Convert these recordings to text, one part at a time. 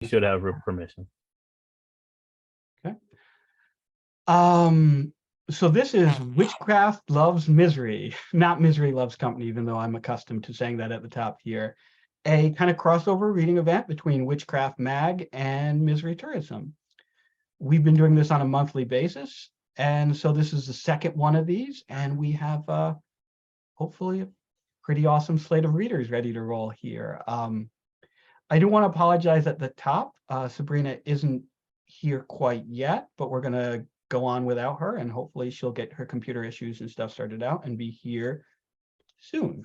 should have permission. Okay. So this is Witchcraft Loves Misery, not Misery Loves Company, even though I'm accustomed to saying that at the top here. A kind of crossover reading event between Witchcraft Mag and Misery Tourism. We've been doing this on a monthly basis, and so this is the second one of these, and we have hopefully a pretty awesome slate of readers ready to roll here. I do want to apologize at the top. Sabrina isn't here quite yet, but we're going to go on without her, and hopefully she'll get her computer issues and stuff sorted out and be here soon.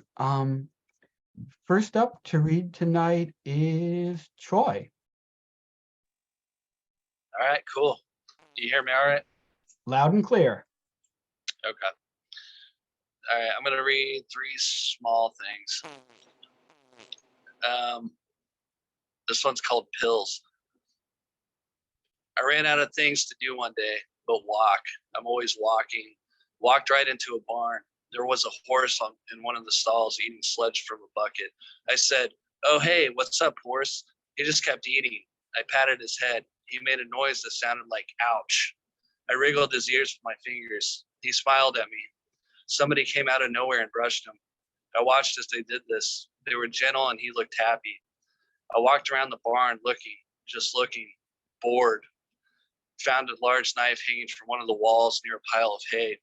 First up to read tonight is Troy. All right, cool. Do you hear me all right? Loud and clear. Okay. All right, I'm going to read 3 small things. This one's called Pills. I ran out of things to do one day, but walk. I'm always walking. Walked right into a barn. There was a horse in one of the stalls eating sludge from a bucket. I said, "Oh, hey, what's up, horse?" He just kept eating. I patted his head. He made a noise that sounded like ouch. I wriggled his ears with my fingers. He smiled at me. Somebody came out of nowhere and brushed him. I watched as they did this. They were gentle and he looked happy. I walked around the barn looking, just looking, bored. Found a large knife hanging from one of the walls near a pile of hay.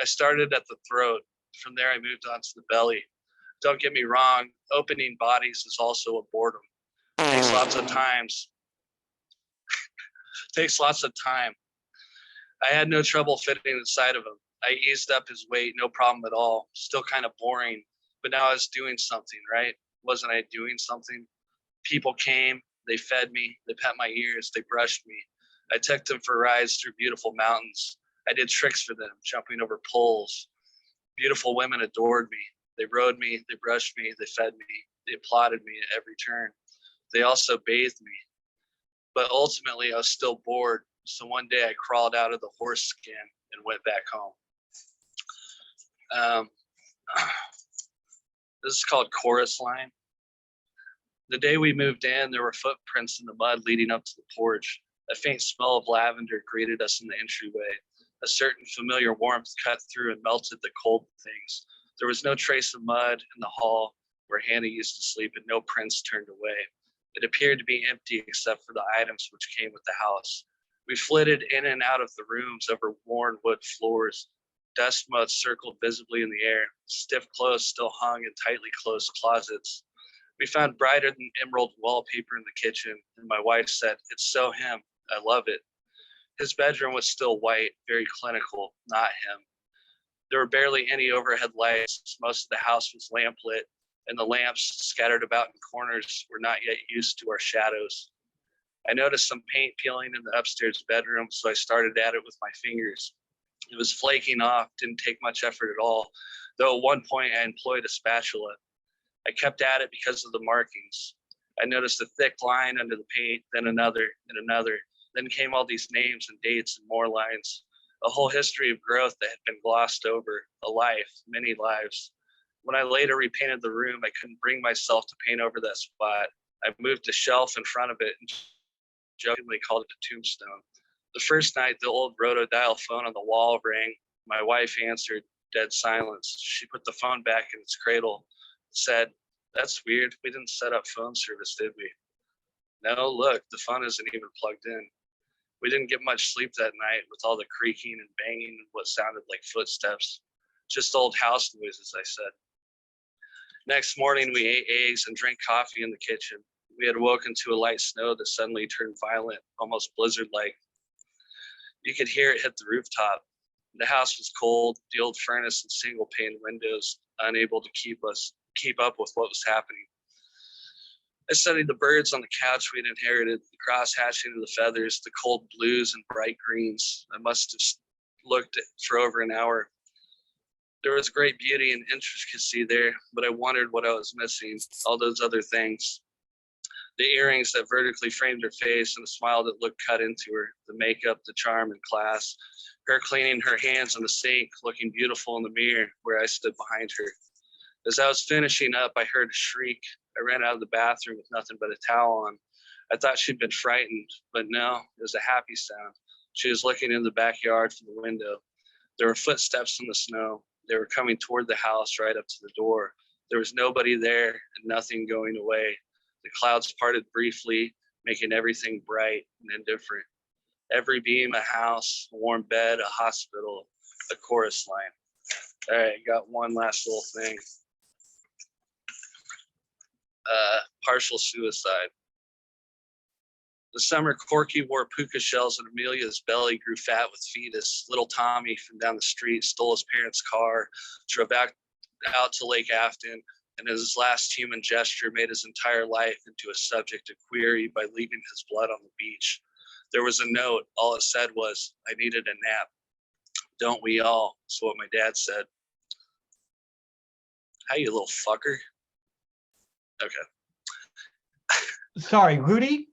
I started at the throat. From there I moved on to the belly. Don't get me wrong, opening bodies is also a boredom. Takes lots of time. I had no trouble fitting inside of him. I eased up his weight, no problem at all. Still kind of boring, but now I was doing something, right? Wasn't I doing something? People came, they fed me, they pet my ears, they brushed me. I took them for rides through beautiful mountains. I did tricks for them, jumping over poles. Beautiful women adored me. They rode me, they brushed me, they fed me, they applauded me at every turn. They also bathed me. But ultimately, I was still bored. So one day I crawled out of the horse skin and went back home. This is called Chorus Line. The day we moved in, there were footprints in the mud leading up to the porch. A faint smell of lavender greeted us in the entryway. A certain familiar warmth cut through and melted the cold things. There was no trace of mud in the hall where Hannah used to sleep, and no prints turned away. It appeared to be empty except for the items which came with the house. We flitted in and out of the rooms over worn wood floors. Dust motes circled visibly in the air. Stiff clothes still hung in tightly closed closets. We found brighter than emerald wallpaper in the kitchen, and my wife said, "It's so him. I love it." His bedroom was still white, very clinical, not him. There were barely any overhead lights. Most of the house was lamplit, and the lamps scattered about in corners were not yet used to our shadows. I noticed some paint peeling in the upstairs bedroom, so I started at it with my fingers. It was flaking off, didn't take much effort at all, though at one point I employed a spatula. I kept at it because of the markings. I noticed a thick line under the paint, then another and another. Then came all these names and dates and more lines. A whole history of growth that had been glossed over, a life, many lives. When I later repainted the room, I couldn't bring myself to paint over that spot. I moved a shelf in front of it and jokingly called it a tombstone. The first night, the old rotodial phone on the wall rang. My wife answered, dead silence. She put the phone back in its cradle, said, "That's weird. We didn't set up phone service, did we?" No, look, the phone isn't even plugged in. We didn't get much sleep that night with all the creaking and banging and what sounded like footsteps. Just old house noises, I said. Next morning, we ate eggs and drank coffee in the kitchen. We had woken to a light snow that suddenly turned violent, almost blizzard-like. You could hear it hit the rooftop. The house was cold, the old furnace and single-pane windows unable to keep up with what was happening. I studied the birds on the couch we'd inherited, the cross-hatching of the feathers, the cold blues and bright greens. I must have looked for over an hour. There was great beauty and intricacy there, but I wondered what I was missing, all those other things. The earrings that vertically framed her face and the smile that looked cut into her, the makeup, the charm and class, her cleaning her hands in the sink, looking beautiful in the mirror where I stood behind her. As I was finishing up, I heard a shriek. I ran out of the bathroom with nothing but a towel on. I thought she'd been frightened, but no, it was a happy sound. She was looking in the backyard from the window. There were footsteps in the snow. They were coming toward the house right up to the door. There was nobody there and nothing going away. The clouds parted briefly, making everything bright and indifferent. Every beam, a house, a warm bed, a hospital, a chorus line. All right, got one last little thing. Partial suicide. The summer Corky wore puka shells and Amelia's belly grew fat with fetus. Little Tommy from down the street stole his parents' car, drove out to Lake Afton, and as his last human gesture made his entire life into a subject of query by leaving his blood on the beach. There was a note. All it said was, "I needed a nap." Don't we all? That's what my dad said. How you little fucker? Okay. Sorry, Rudy,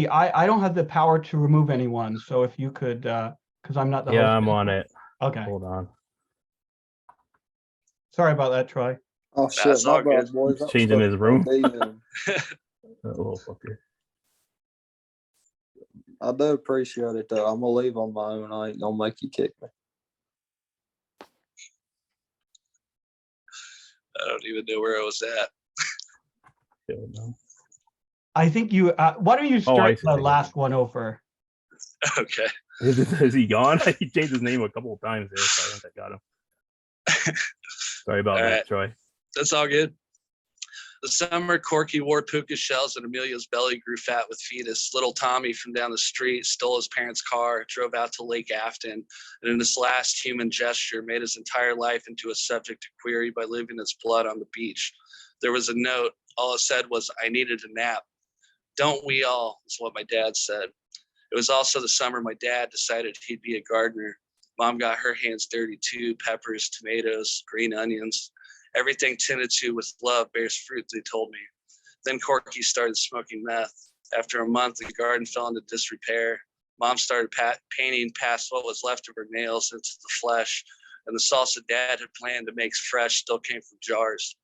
I don't have the power to remove anyone. So if you could, because I'm not the host. Yeah, I'm on it. Okay. Hold on. Sorry about that, Troy. Oh shit, That's my all bad, good. boys. He's changing his room. That Little fucker. I do appreciate it though. I'm gonna leave on my own. I ain't gonna make you kick me. I don't even know where I was at. Yeah, no. I think you. Why don't you I start see. the last one over? Okay. Is he gone? He changed his name a couple of times there, so I think I got him. Sorry about All that, right. Troy. That's all good. The summer Corky wore puka shells and Amelia's belly grew fat with fetus. Little Tommy from down the street stole his parents' car, drove out to Lake Afton, and in this last human gesture made his entire life into a subject of query by leaving his blood on the beach. There was a note. All it said was, "I needed a nap." Don't we all, is what my dad said. It was also the summer my dad decided he'd be a gardener. Mom got her hands dirty too, peppers, tomatoes, green onions. Everything tended to with love bears fruit, they told me. Then Corky started smoking meth. After a month, the garden fell into disrepair. Mom started painting past what was left of her nails into the flesh, and the salsa Dad had planned to make fresh still came from jars.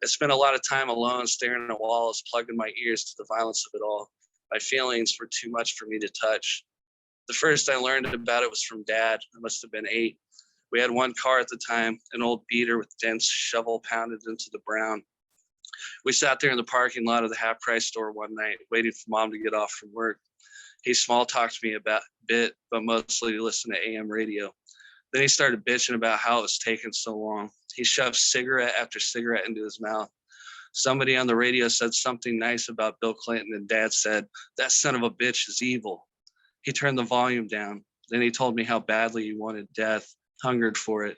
I spent a lot of time alone staring at walls, plugging my ears to the violence of it all. My feelings were too much for me to touch. The first I learned about it was from Dad. I must have been 8. We had one car at the time, an old beater with dents shovel pounded into the brown. We sat there in the parking lot of the half-price store one night, waiting for Mom to get off from work. He small talked to me about a bit, but mostly listened to AM radio. Then he started bitching about how it was taking so long. He shoved cigarette after cigarette into his mouth. Somebody on the radio said something nice about Bill Clinton, and Dad said, "That son of a bitch is evil." He turned the volume down. Then he told me how badly he wanted death, hungered for it,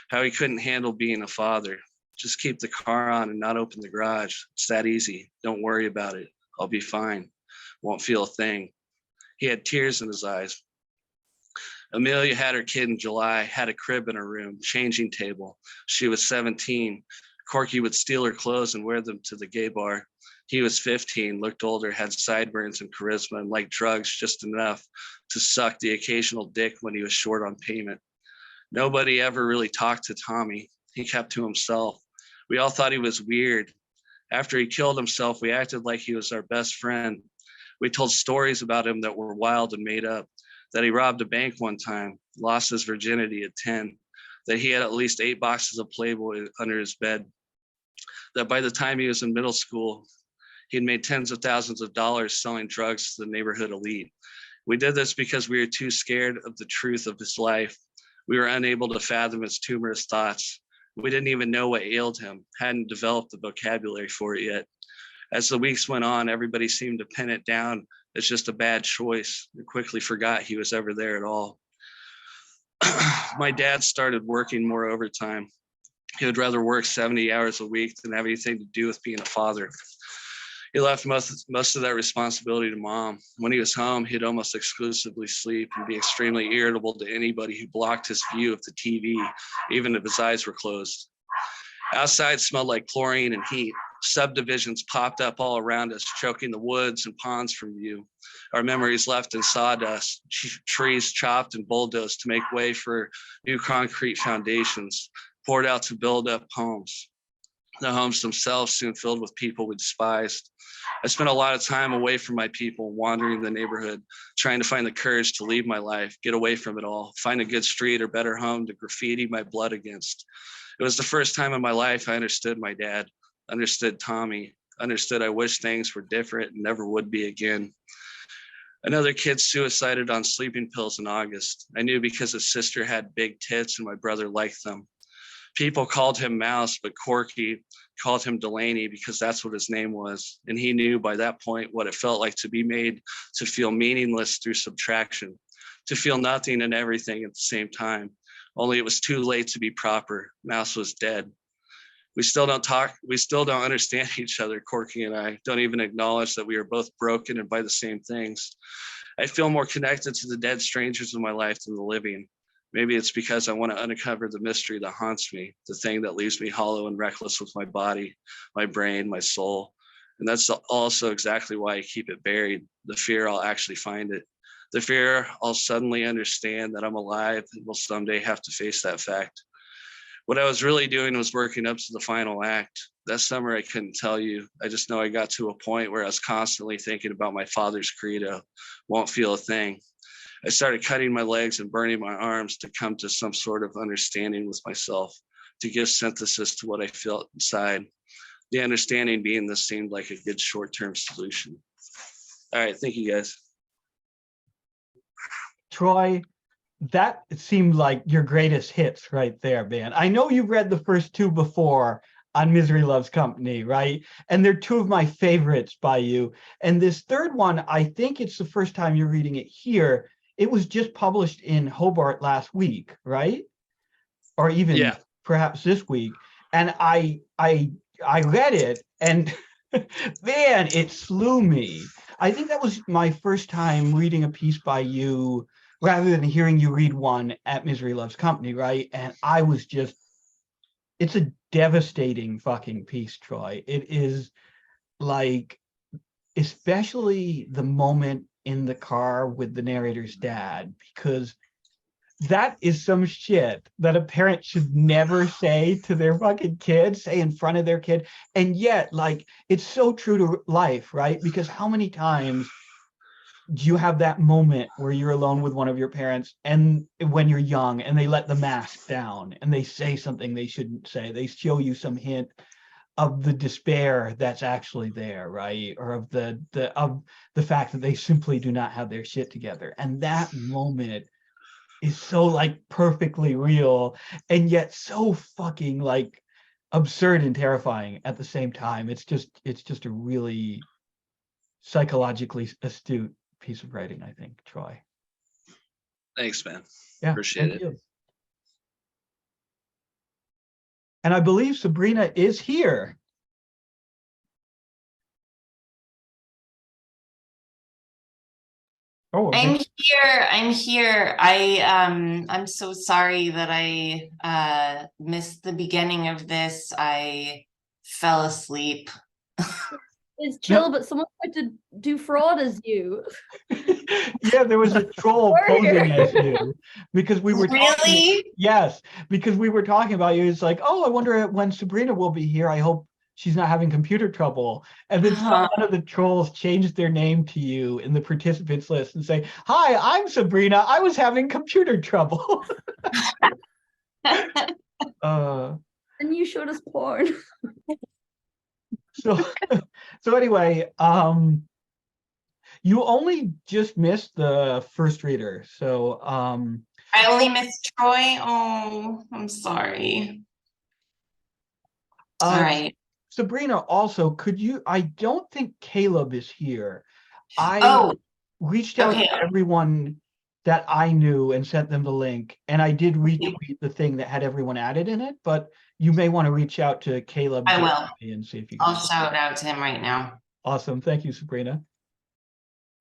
how he couldn't handle being a father. Just keep the car on and not open the garage. It's that easy. Don't worry about it. I'll be fine. Won't feel a thing. He had tears in his eyes. Amelia had her kid in July, had a crib in her room, changing table. She was 17. Corky would steal her clothes and wear them to the gay bar. He was 15, looked older, had sideburns and charisma, and liked drugs just enough to suck the occasional dick when he was short on payment. Nobody ever really talked to Tommy. He kept to himself. We all thought he was weird. After he killed himself, we acted like he was our best friend. We told stories about him that were wild and made up, that he robbed a bank one time, lost his virginity at 10, that he had at least 8 boxes of Playboy under his bed, that by the time he was in middle school, he'd made tens of thousands of dollars selling drugs to the neighborhood elite. We did this because we were too scared of the truth of his life. We were unable to fathom his tumorous thoughts. We didn't even know what ailed him, hadn't developed the vocabulary for it yet. As the weeks went on, everybody seemed to pin it down as just a bad choice and quickly forgot he was ever there at all. My dad started working more overtime. He would rather work 70 hours a week than have anything to do with being a father. He left most of that responsibility to Mom. When he was home, he'd almost exclusively sleep and be extremely irritable to anybody who blocked his view of the TV, even if his eyes were closed. Outside smelled like chlorine and heat. Subdivisions popped up all around us, choking the woods and ponds from view. Our memories left in sawdust, trees chopped and bulldozed to make way for new concrete foundations, poured out to build up homes. The homes themselves soon filled with people we despised. I spent a lot of time away from my people, wandering the neighborhood, trying to find the courage to leave my life, get away from it all, find a good street or better home to graffiti my blood against. It was the first time in my life I understood my dad, understood Tommy, understood I wish things were different and never would be again. Another kid suicided on sleeping pills in August. I knew because his sister had big tits and my brother liked them. People called him Mouse, but Corky called him Delaney because that's what his name was. And he knew by that point what it felt like to be made to feel meaningless through subtraction, to feel nothing and everything at the same time. Only it was too late to be proper. Mouse was dead. We still don't talk. We still don't understand each other. Corky and I don't even acknowledge that we are both broken and by the same things. I feel more connected to the dead strangers in my life than the living. Maybe it's because I want to uncover the mystery that haunts me, the thing that leaves me hollow and reckless with my body, my brain, my soul. And that's also exactly why I keep it buried, the fear I'll actually find it. The fear I'll suddenly understand that I'm alive and will someday have to face that fact. What I was really doing was working up to the final act. That summer, I couldn't tell you. I just know I got to a point where I was constantly thinking about my father's credo, won't feel a thing. I started cutting my legs and burning my arms to come to some sort of understanding with myself, to give synthesis to what I felt inside. The understanding being this seemed like a good short-term solution. All right, thank you guys. Troy, that seemed like your greatest hits right there, man. I know you've read the first two before on Misery Loves Company, right? And they're two of my favorites by you. And this third one, I think it's the first time you're reading it here. It was just published in Hobart last week, right? Or even perhaps this week. And I read it, and man, it slew me. I think that was my first time reading a piece by you rather than hearing you read one at Misery Loves Company, right? And I was just, it's a devastating fucking piece, Troy. It is like, especially the moment in the car with the narrator's dad, because that is some shit that a parent should never say to their fucking kid, say in front of their kid. And yet, like, it's so true to life, right? Because how many times do you have that moment where you're alone with one of your parents, and when you're young, and they let the mask down and they say something they shouldn't say, they show you some hint of the despair that's actually there, right? Or of the fact that they simply do not have their shit together. And that moment is so like perfectly real, and yet so fucking like absurd and terrifying at the same time. It's just a really psychologically astute piece of writing, I think, Troy. Thanks, man. Yeah, Appreciate it. you. And I believe Sabrina is here. Oh, I'm here. I'm here. I'm so sorry that I missed the beginning of this. I fell asleep. It's chill, but someone tried to do fraud as you. Yeah, there was a troll posing as you because we were Really? Yes, because we were talking about you. It's like, oh, I wonder when Sabrina will be here. I hope she's not having computer trouble. And then one of the trolls changed their name to you in the participants list and say, hi, I'm Sabrina. I was having computer trouble. And you showed us porn. So anyway, you only just missed the first reader. So I only missed Troy. Oh, I'm sorry. All right. Sabrina, also, could you, I don't think Caleb is here. I reached out to everyone that I knew and sent them the link, and I did retweet the thing that had everyone added in it, but you may want to reach out to Caleb. I will. And see if you can. I'll shout out to him right now. Awesome. Thank you, Sabrina.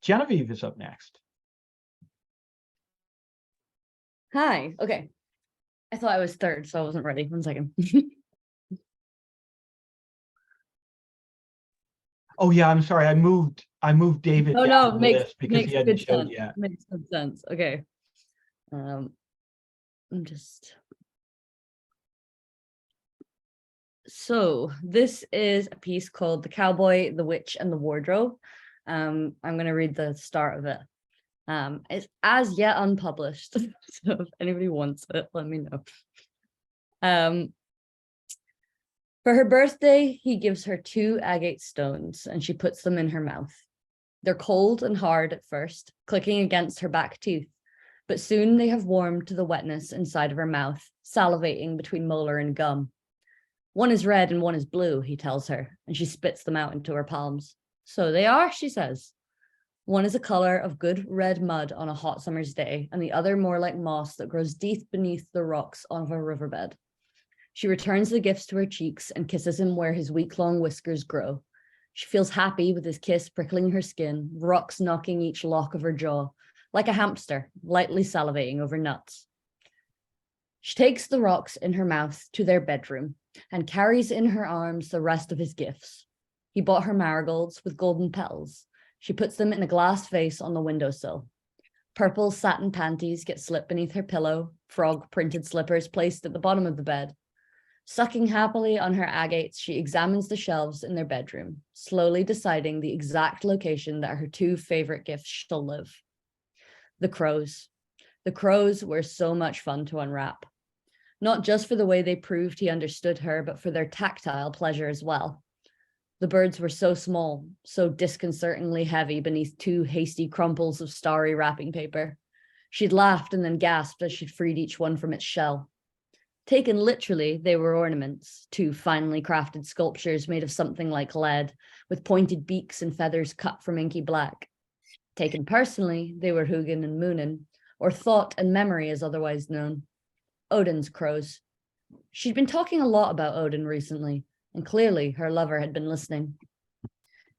Genevieve is up next. Hi. Okay. I thought I was third, so I wasn't ready. 1 second. Oh yeah, I'm sorry. I moved David. Oh no, makes he hadn't good showed sense. yet. Makes good sense. Okay. I'm just So this is a piece called The Cowboy, the Witch, and the Wardrobe. I'm going to read the start of it. It's as yet unpublished, so if anybody wants it, let me know. For her birthday, he gives her 2 agate stones, and she puts them in her mouth. They're cold and hard at first, clicking against her back tooth, but soon they have warmed to the wetness inside of her mouth, salivating between molar and gum. One is red and one is blue, he tells her, and she spits them out into her palms. So they are, she says. One is a color of good red mud on a hot summer's day, and the other more like moss that grows deep beneath the rocks of a riverbed. She returns the gifts to her cheeks and kisses him where his week-long whiskers grow. She feels happy with his kiss prickling her skin, rocks knocking each lock of her jaw, like a hamster, lightly salivating over nuts. She takes the rocks in her mouth to their bedroom and carries in her arms the rest of his gifts. He bought her marigolds with golden petals. She puts them in a glass vase on the windowsill. Purple satin panties get slipped beneath her pillow, frog-printed slippers placed at the bottom of the bed. Sucking happily on her agates, she examines the shelves in their bedroom, slowly deciding the exact location that her 2 favorite gifts shall live. The crows. The crows were so much fun to unwrap. Not just for the way they proved he understood her, but for their tactile pleasure as well. The birds were so small, so disconcertingly heavy beneath 2 hasty crumples of starry wrapping paper. She'd laughed and then gasped as she'd freed each one from its shell. Taken literally, they were ornaments, 2 finely crafted sculptures made of something like lead, with pointed beaks and feathers cut from inky black. Taken personally, they were Hugin and Munin, or Thought and Memory as otherwise known. Odin's crows. She'd been talking a lot about Odin recently, and clearly her lover had been listening.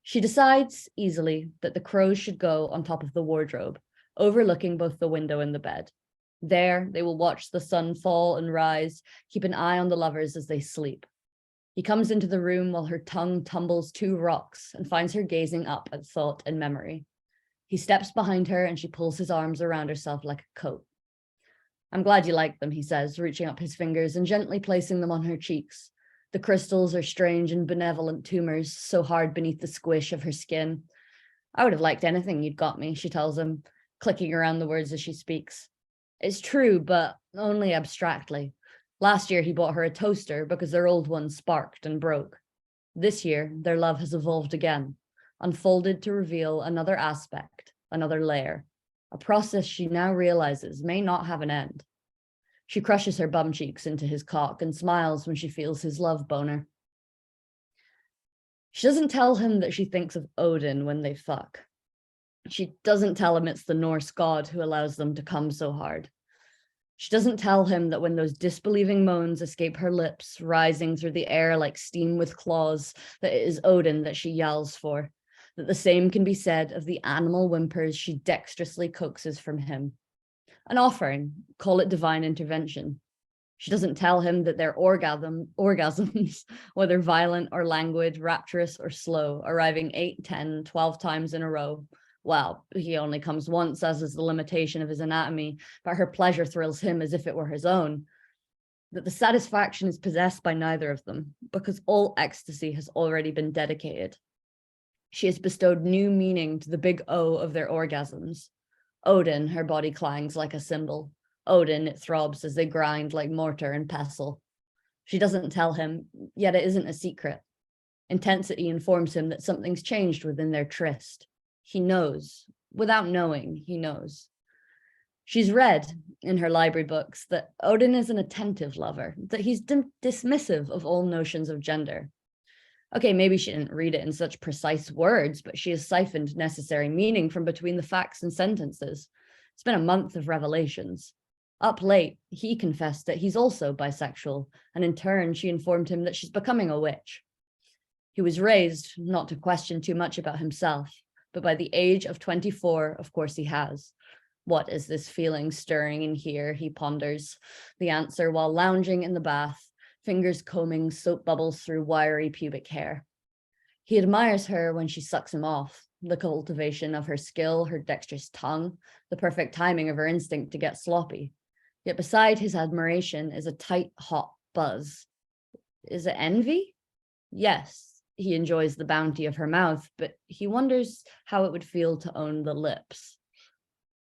She decides easily that the crows should go on top of the wardrobe, overlooking both the window and the bed. There, they will watch the sun fall and rise, keep an eye on the lovers as they sleep. He comes into the room while her tongue tumbles 2 rocks and finds her gazing up at Thought and Memory. He steps behind her and she pulls his arms around herself like a coat. I'm glad you like them, he says, reaching up his fingers and gently placing them on her cheeks. The crystals are strange and benevolent tumors, so hard beneath the squish of her skin. I would have liked anything you'd got me, she tells him, clicking around the words as she speaks. It's true, but only abstractly. Last year, he bought her a toaster because their old one sparked and broke. This year, their love has evolved again, unfolded to reveal another aspect, another layer, a process she now realizes may not have an end. She crushes her bum cheeks into his cock and smiles when she feels his love boner. She doesn't tell him that she thinks of Odin when they fuck. She doesn't tell him it's the Norse god who allows them to come so hard. She doesn't tell him that when those disbelieving moans escape her lips, rising through the air like steam with claws, that it is Odin that she yells for, that the same can be said of the animal whimpers she dexterously coaxes from him. An offering, call it divine intervention. She doesn't tell him that their orgasms, whether violent or languid, rapturous or slow, arriving 8, 10, 12 times in a row. Well, he only comes once, as is the limitation of his anatomy, but her pleasure thrills him as if it were his own. That the satisfaction is possessed by neither of them, because all ecstasy has already been dedicated. She has bestowed new meaning to the big O of their orgasms. Odin, her body clangs like a cymbal. Odin, it throbs as they grind like mortar and pestle. She doesn't tell him, yet it isn't a secret. Intensity informs him that something's changed within their tryst. He knows. Without knowing, he knows. She's read in her library books that Odin is an attentive lover, that he's dismissive of all notions of gender. Okay, maybe she didn't read it in such precise words, but she has siphoned necessary meaning from between the facts and sentences. It's been a month of revelations. Up late, he confessed that he's also bisexual, and in turn, she informed him that she's becoming a witch. He was raised not to question too much about himself, but by the age of 24, of course he has. What is this feeling stirring in here, he ponders, the answer while lounging in the bath, fingers combing soap bubbles through wiry pubic hair. He admires her when she sucks him off, the cultivation of her skill, her dexterous tongue, the perfect timing of her instinct to get sloppy. Yet beside his admiration is a tight, hot buzz. Is it envy? Yes, he enjoys the bounty of her mouth, but he wonders how it would feel to own the lips.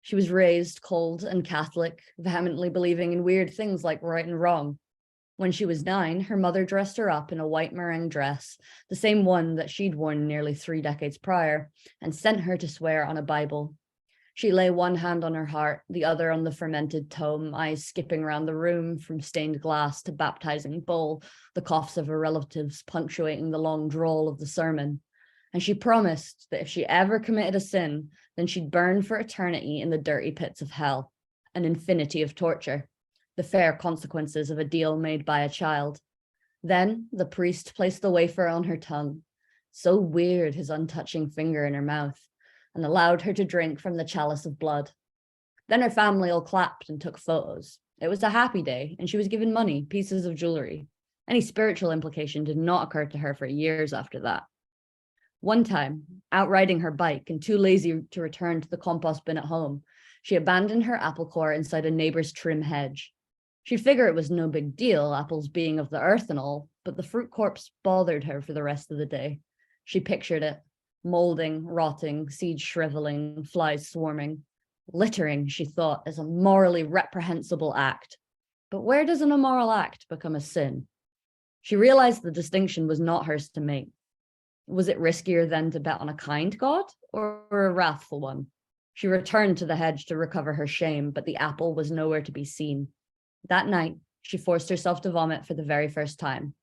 She was raised cold and Catholic, vehemently believing in weird things like right and wrong. When she was 9, her mother dressed her up in a white meringue dress, the same one that she'd worn nearly 3 decades prior, and sent her to swear on a Bible. She lay one hand on her heart, the other on the fermented tome, eyes skipping around the room from stained glass to baptizing bowl, the coughs of her relatives punctuating the long drawl of the sermon. And she promised that if she ever committed a sin, then she'd burn for eternity in the dirty pits of hell, an infinity of torture, the fair consequences of a deal made by a child. Then the priest placed the wafer on her tongue, so weird his untouching finger in her mouth, and allowed her to drink from the chalice of blood. Then her family all clapped and took photos. It was a happy day, and she was given money, pieces of jewelry. Any spiritual implication did not occur to her for years after that. One time, out riding her bike and too lazy to return to the compost bin at home, she abandoned her apple core inside a neighbor's trim hedge. She'd figure it was no big deal, apples being of the earth and all, but the fruit corpse bothered her for the rest of the day. She pictured it, molding, rotting, seeds shriveling, flies swarming. Littering, she thought, is a morally reprehensible act. But where does an immoral act become a sin? She realized the distinction was not hers to make. Was it riskier then to bet on a kind God or a wrathful one? She returned to the hedge to recover her shame, but the apple was nowhere to be seen. That night, she forced herself to vomit for the very first time.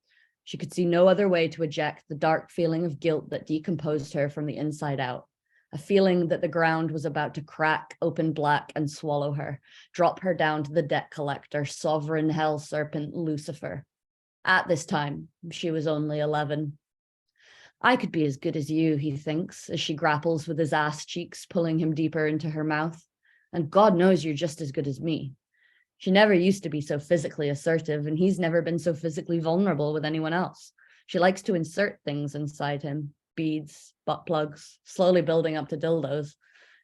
She could see no other way to eject the dark feeling of guilt that decomposed her from the inside out, a feeling that the ground was about to crack open black and swallow her, drop her down to the debt collector, sovereign hell serpent Lucifer. At this time, she was only 11. I could be as good as you, he thinks, as she grapples with his ass cheeks, pulling him deeper into her mouth. And God knows you're just as good as me. She never used to be so physically assertive, and he's never been so physically vulnerable with anyone else. She likes to insert things inside him, beads, butt plugs, slowly building up to dildos.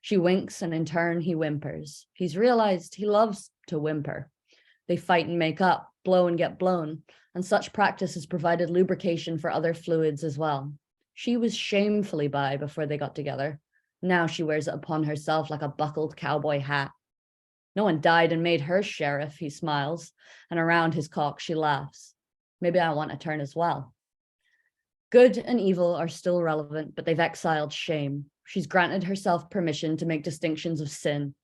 She winks, and in turn, he whimpers. He's realized he loves to whimper. They fight and make up, blow and get blown, and such practice has provided lubrication for other fluids as well. She was shamefully bi before they got together. Now she wears it upon herself like a buckled cowboy hat. No one died and made her sheriff, he smiles, and around his cock she laughs. Maybe I want a turn as well. Good and evil are still relevant, but they've exiled shame. She's granted herself permission to make distinctions of sin.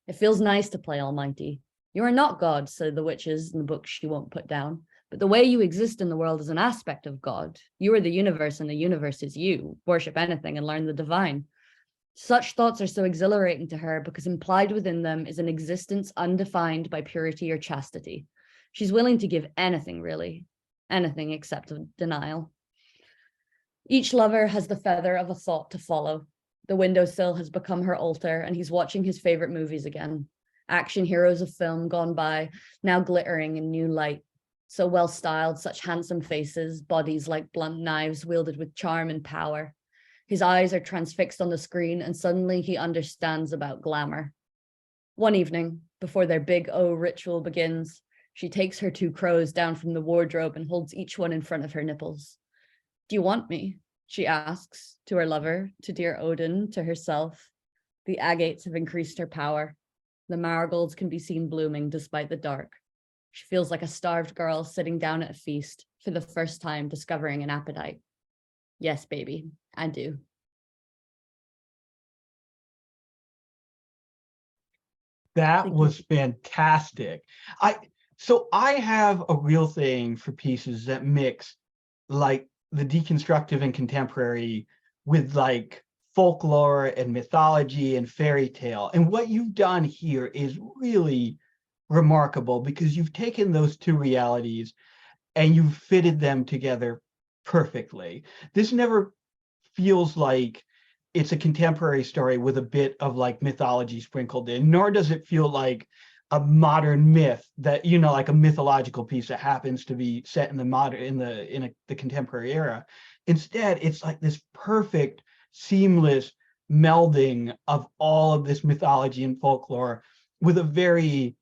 It feels nice to play almighty. You are not God, say the witches in the book she won't put down, but the way you exist in the world is an aspect of God. You are the universe and the universe is you. Worship anything and learn the divine. Such thoughts are so exhilarating to her because implied within them is an existence undefined by purity or chastity. She's willing to give anything, really. Anything except denial. Each lover has the feather of a thought to follow. The windowsill has become her altar, and he's watching his favorite movies again. Action heroes of film gone by, now glittering in new light. So well styled, such handsome faces, bodies like blunt knives wielded with charm and power. His eyes are transfixed on the screen, and suddenly he understands about glamour. One evening, before their big O ritual begins, she takes her 2 crows down from the wardrobe and holds each one in front of her nipples. Do you want me? She asks, to her lover, to dear Odin, to herself. The agates have increased her power. The marigolds can be seen blooming despite the dark. She feels like a starved girl sitting down at a feast, for the first time discovering an appetite. Yes, baby, I do. That Thank you. was fantastic. So I have a real thing for pieces that mix like the deconstructive and contemporary with like folklore and mythology and fairy tale. And what you've done here is really remarkable because you've taken those 2 realities and you've fitted them together perfectly. This never feels like it's a contemporary story with a bit of like mythology sprinkled in, nor does it feel like a modern myth that, you know, like a mythological piece that happens to be set in the contemporary era. Instead, it's like this perfect, seamless melding of all of this mythology and folklore with a very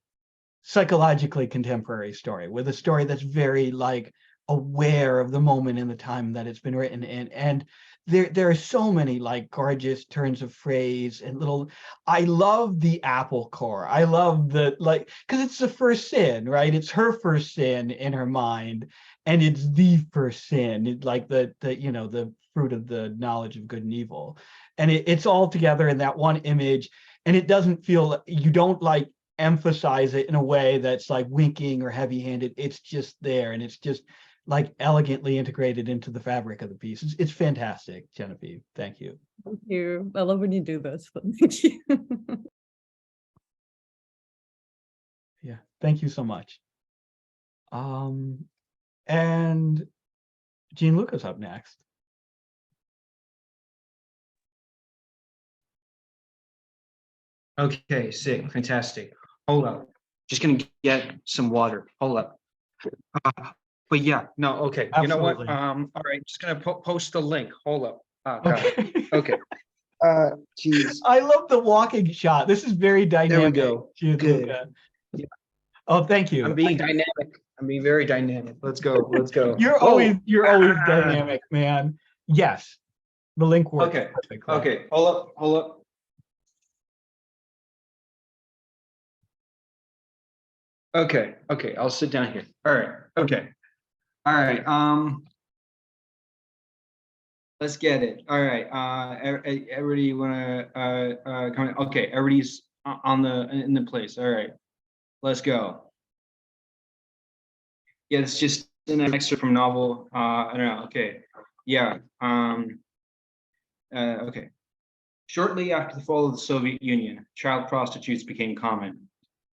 psychologically contemporary story, with a story that's very like aware of the moment in the time that it's been written in. And there are so many like gorgeous turns of phrase and little, I love the apple core. I love the, like, because it's the first sin, right? It's her first sin in her mind, and it's the first sin. It's like the you know, the fruit of the knowledge of good and evil. And it's all together in that one image. And it doesn't feel, you don't like emphasize it in a way that's like winking or heavy-handed. It's just there, and it's just like elegantly integrated into the fabric of the piece. It's fantastic, Genevieve. Thank you. Thank you. I love when you do this, but thank you. Yeah, thank you so much. And Jean Lucas up next. Okay, sick, fantastic. Hold up. Just gonna get some water. Hold up. But yeah, no, okay. You know what? Absolutely. All right, just gonna post the link. Hold up. Oh, God. Okay. Okay. Geez. I love the walking shot. This is very dynamic. go. Jean Good. Luca. Yeah. Oh, thank you. I'm being dynamic. I'm being very dynamic. Let's go. Let's go. You're Oh, always dynamic, man. Yes, the link works. Okay. Perfectly. Okay. Hold up. Hold up. Okay. Okay. I'll sit down here. All right. Okay. All right. Let's get it. All right. Everybody wanna come in? Okay, everybody's in the place. All right. Let's go. Yeah, it's just an excerpt from novel. I don't know. Okay. Yeah. Okay. Shortly after the fall of the Soviet Union, child prostitutes became common.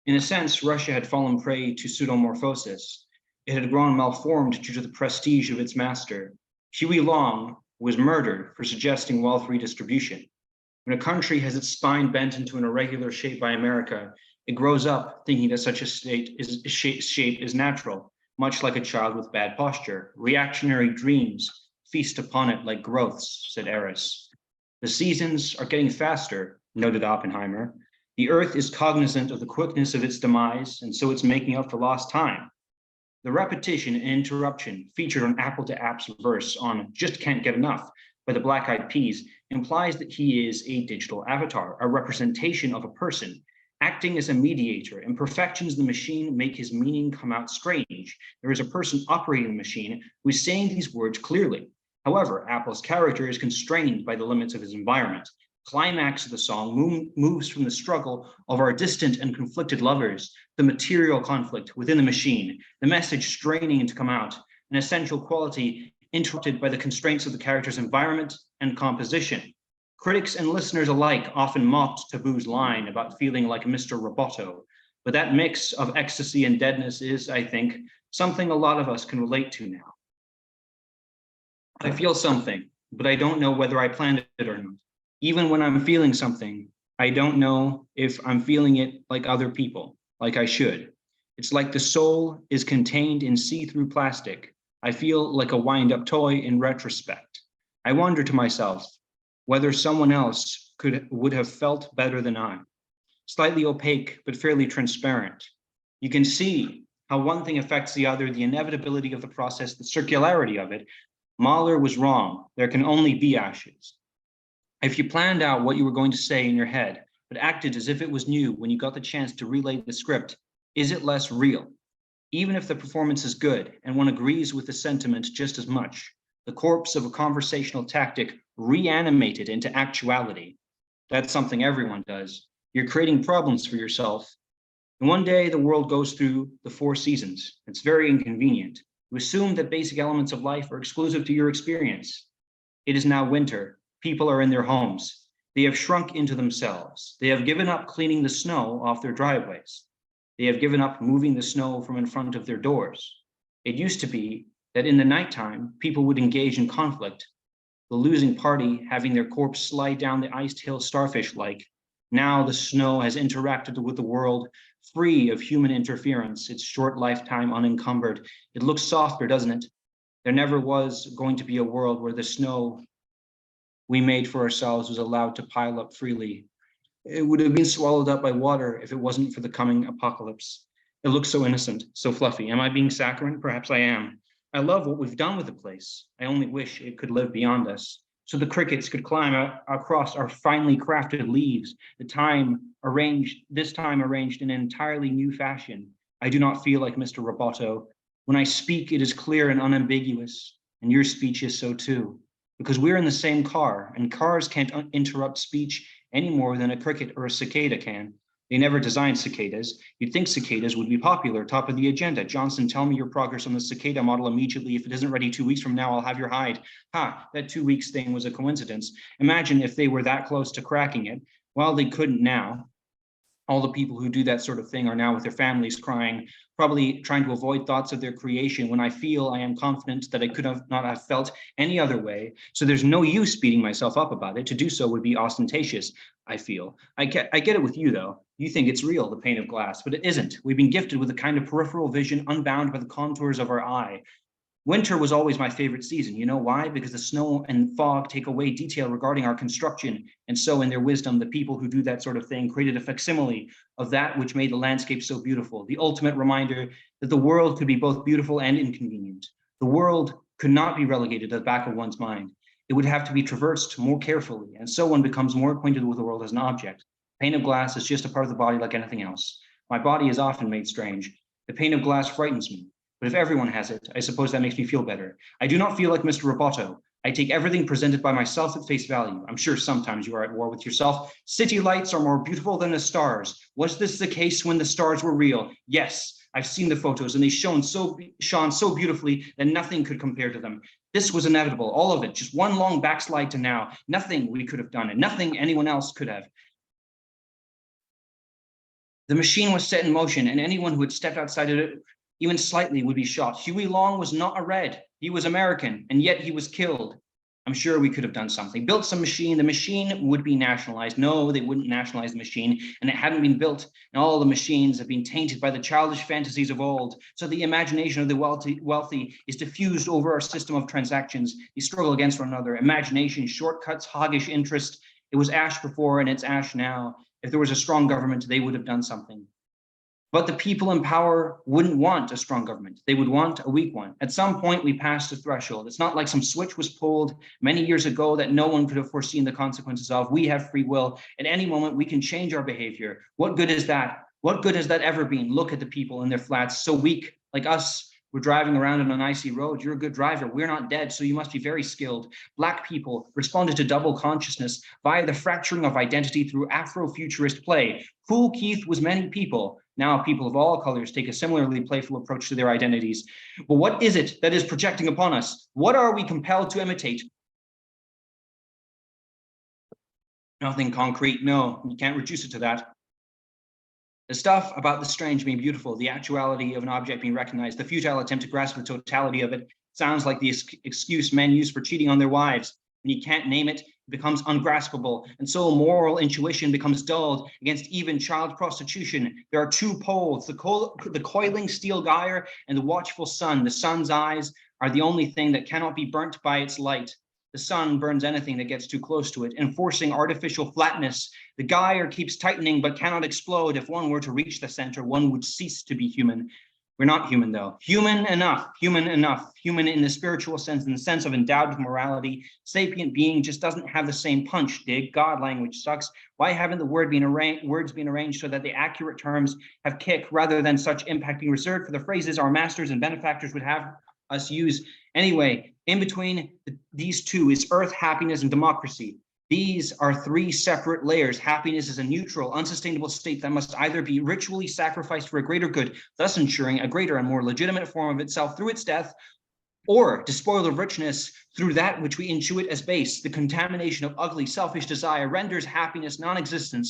In a sense, Russia had fallen prey to pseudomorphosis. It had grown malformed due to the prestige of its master. Huey Long was murdered for suggesting wealth redistribution. When a country has its spine bent into an irregular shape by America, it grows up thinking that such a shape is natural, much like a child with bad posture. Reactionary dreams feast upon it like growths, said Eris. The seasons are getting faster, noted Oppenheimer. The earth is cognizant of the quickness of its demise, and so it's making up for lost time. The repetition and interruption featured on Apple to App's verse on Just Can't Get Enough by the Black Eyed Peas implies that he is a digital avatar, a representation of a person, acting as a mediator. Imperfections of the machine make his meaning come out strange. There is a person operating the machine who is saying these words clearly. However, Apple's character is constrained by the limits of his environment. Climax of the song moves from the struggle of our distant and conflicted lovers, the material conflict within the machine, the message straining to come out, an essential quality interrupted by the constraints of the character's environment and composition. Critics and listeners alike often mocked Taboo's line about feeling like Mr. Roboto, but that mix of ecstasy and deadness is, I think, something a lot of us can relate to now. I feel something, but I don't know whether I planned it or not. Even when I'm feeling something, I don't know if I'm feeling it like other people, like I should. It's like the soul is contained in see-through plastic. I feel like a wind-up toy in retrospect. I wonder to myself whether someone else would have felt better than I. Slightly opaque, but fairly transparent. You can see how one thing affects the other, the inevitability of the process, the circularity of it. Mahler was wrong. There can only be ashes. If you planned out what you were going to say in your head, but acted as if it was new when you got the chance to relay the script, is it less real? Even if the performance is good and one agrees with the sentiment just as much, the corpse of a conversational tactic reanimated into actuality. That's something everyone does. You're creating problems for yourself. And one day the world goes through the 4 seasons. It's very inconvenient. You assume that basic elements of life are exclusive to your experience. It is now winter. People are in their homes. They have shrunk into themselves. They have given up cleaning the snow off their driveways. They have given up moving the snow from in front of their doors. It used to be that in the nighttime, people would engage in conflict, the losing party having their corpse slide down the iced hill starfish-like. Now the snow has interacted with the world, free of human interference, its short lifetime unencumbered. It looks softer, doesn't it? There never was going to be a world where the snow we made for ourselves was allowed to pile up freely. It would have been swallowed up by water if it wasn't for the coming apocalypse. It looks so innocent, so fluffy. Am I being saccharine? Perhaps I am. I love what we've done with the place. I only wish it could live beyond us, so the crickets could climb across our finely crafted leaves, this time arranged in an entirely new fashion. I do not feel like Mr. Roboto. When I speak, it is clear and unambiguous, and your speech is so too, because we're in the same car, and cars can't interrupt speech any more than a cricket or a cicada can. They never designed cicadas. You'd think cicadas would be popular, top of the agenda. Johnson, tell me your progress on the cicada model immediately. If it isn't ready 2 weeks from now, I'll have your hide. Ha, that 2 weeks thing was a coincidence. Imagine if they were that close to cracking it. Well, they couldn't now. All the people who do that sort of thing are now with their families crying, probably trying to avoid thoughts of their creation when I feel I am confident that I could not have felt any other way. So there's no use beating myself up about it. To do so would be ostentatious, I feel. I get it with you, though. You think it's real, the pane of glass, but it isn't. We've been gifted with a kind of peripheral vision unbound by the contours of our eye. Winter was always my favorite season. You know why? Because the snow and fog take away detail regarding our construction. And so in their wisdom, the people who do that sort of thing created a facsimile of that which made the landscape so beautiful. The ultimate reminder that the world could be both beautiful and inconvenient. The world could not be relegated to the back of one's mind. It would have to be traversed more carefully. And so one becomes more acquainted with the world as an object. Pane of glass is just a part of the body like anything else. My body is often made strange. The pane of glass frightens me. But if everyone has it, I suppose that makes me feel better. I do not feel like Mr. Roboto. I take everything presented by myself at face value. I'm sure sometimes you are at war with yourself. City lights are more beautiful than the stars. Was this the case when the stars were real? Yes, I've seen the photos and they shone so beautifully that nothing could compare to them. This was inevitable, all of it, just one long backslide to now. Nothing we could have done and nothing anyone else could have. The machine was set in motion and anyone who had stepped outside of it even slightly would be shot. Huey Long was not a Red. He was American, and yet he was killed. I'm sure we could have done something. Built some machine. The machine would be nationalized. No, they wouldn't nationalize the machine, and it hadn't been built. And all the machines have been tainted by the childish fantasies of old. So the imagination of the wealthy is diffused over our system of transactions. They struggle against one another. Imagination, shortcuts, hoggish interest. It was ash before, and it's ash now. If there was a strong government, they would have done something. But the people in power wouldn't want a strong government. They would want a weak one. At some point, we passed a threshold. It's not like some switch was pulled many years ago that no one could have foreseen the consequences of. We have free will. At any moment, we can change our behavior. What good is that? What good has that ever been? Look at the people in their flats, so weak, like us. We're driving around on an icy road. You're a good driver. We're not dead, so you must be very skilled. Black people responded to double consciousness via the fracturing of identity through Afrofuturist play. Kool Keith was many people. Now people of all colors take a similarly playful approach to their identities. But what is it that is projecting upon us? What are we compelled to imitate? Nothing concrete. No, you can't reduce it to that. The stuff about the strange being beautiful, the actuality of an object being recognized, the futile attempt to grasp the totality of it, sounds like the excuse men use for cheating on their wives. When you can't name it, it becomes ungraspable, and so moral intuition becomes dulled against even child prostitution. There are two poles, the coiling steel gyre and the watchful sun. The sun's eyes are the only thing that cannot be burnt by its light. The sun burns anything that gets too close to it, enforcing artificial flatness. The gyre keeps tightening but cannot explode. If one were to reach the center, one would cease to be human. We're not human, though. Human enough, human in the spiritual sense, in the sense of endowed with morality. Sapient being just doesn't have the same punch, dig. God language sucks. Why haven't the words been arranged so that the accurate terms have kick rather than such impact being reserved for the phrases our masters and benefactors would have us use? Anyway, in between these two is earth, happiness, and democracy. These are three separate layers. Happiness is a neutral, unsustainable state that must either be ritually sacrificed for a greater good, thus ensuring a greater and more legitimate form of itself through its death, or despoiled of richness through that which we intuit as base. The contamination of ugly, selfish desire renders happiness non-existent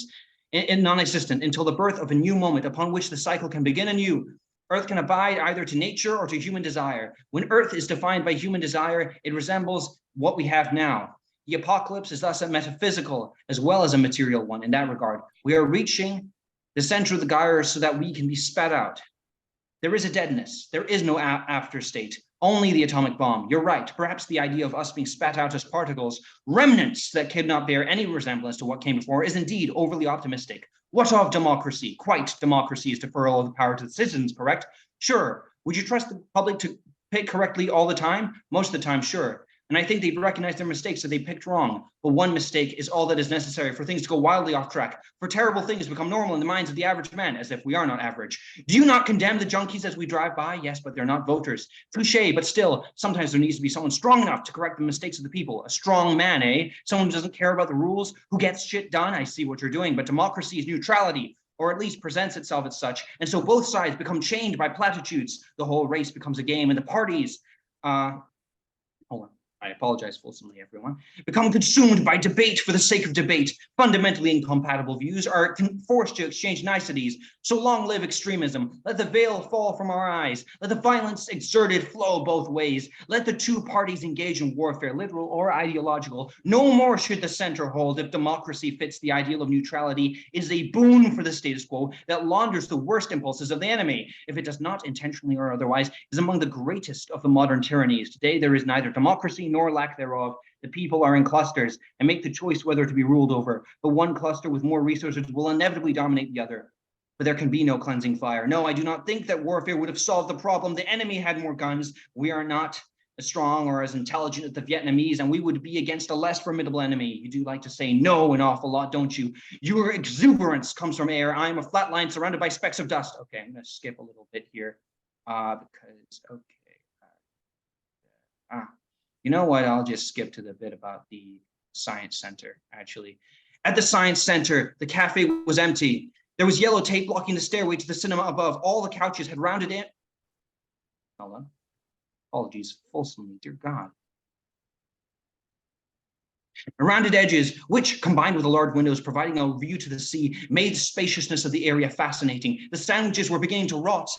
until the birth of a new moment upon which the cycle can begin anew. Earth can abide either to nature or to human desire. When Earth is defined by human desire, it resembles what we have now. The apocalypse is thus a metaphysical as well as a material one in that regard. We are reaching the center of the gyre so that we can be spat out. There is a deadness. There is no after state, only the atomic bomb. You're right. Perhaps the idea of us being spat out as particles, remnants that cannot bear any resemblance to what came before, is indeed overly optimistic. What of democracy? Quite. Democracy is deferral of the power to the citizens, correct? Sure. Would you trust the public to pick correctly all the time? Most of the time, sure. And I think they'd recognize their mistakes that they picked wrong. But one mistake is all that is necessary for things to go wildly off track, for terrible things to become normal in the minds of the average man, as if we are not average. Do you not condemn the junkies as we drive by? Yes, but they're not voters. Touche, but still, sometimes there needs to be someone strong enough to correct the mistakes of the people. A strong man, eh? Someone who doesn't care about the rules, who gets shit done. I see what you're doing, but democracy is neutrality, or at least presents itself as such. And so both sides become chained by platitudes. The whole race becomes a game, and the parties, hold on. I apologize fulsomely, everyone, become consumed by debate for the sake of debate. Fundamentally incompatible views are forced to exchange niceties. So long live extremism. Let the veil fall from our eyes. Let the violence exerted flow both ways. Let the two parties engage in warfare, literal or ideological. No more should the center hold if democracy fits the ideal of neutrality. It is a boon for the status quo that launders the worst impulses of the enemy. If it does not intentionally or otherwise, is among the greatest of the modern tyrannies. Today there is neither democracy nor lack thereof. The people are in clusters and make the choice whether to be ruled over. But one cluster with more resources will inevitably dominate the other. But there can be no cleansing fire. No, I do not think that warfare would have solved the problem. The enemy had more guns. We are not as strong or as intelligent as the Vietnamese, and we would be against a less formidable enemy. You do like to say no an awful lot, don't you? Your exuberance comes from air. I am a flat line surrounded by specks of dust. Okay, I'm going to skip a little bit here because, okay. You know what? I'll just skip to the bit about the Science Center, actually. At the Science Center, the cafe was empty. There was yellow tape blocking the stairway to the cinema above. All the couches had rounded in. Hold on. Apologies, fulsomely, dear God. Rounded edges, which, combined with the large windows providing a view to the sea, made the spaciousness of the area fascinating. The sandwiches were beginning to rot.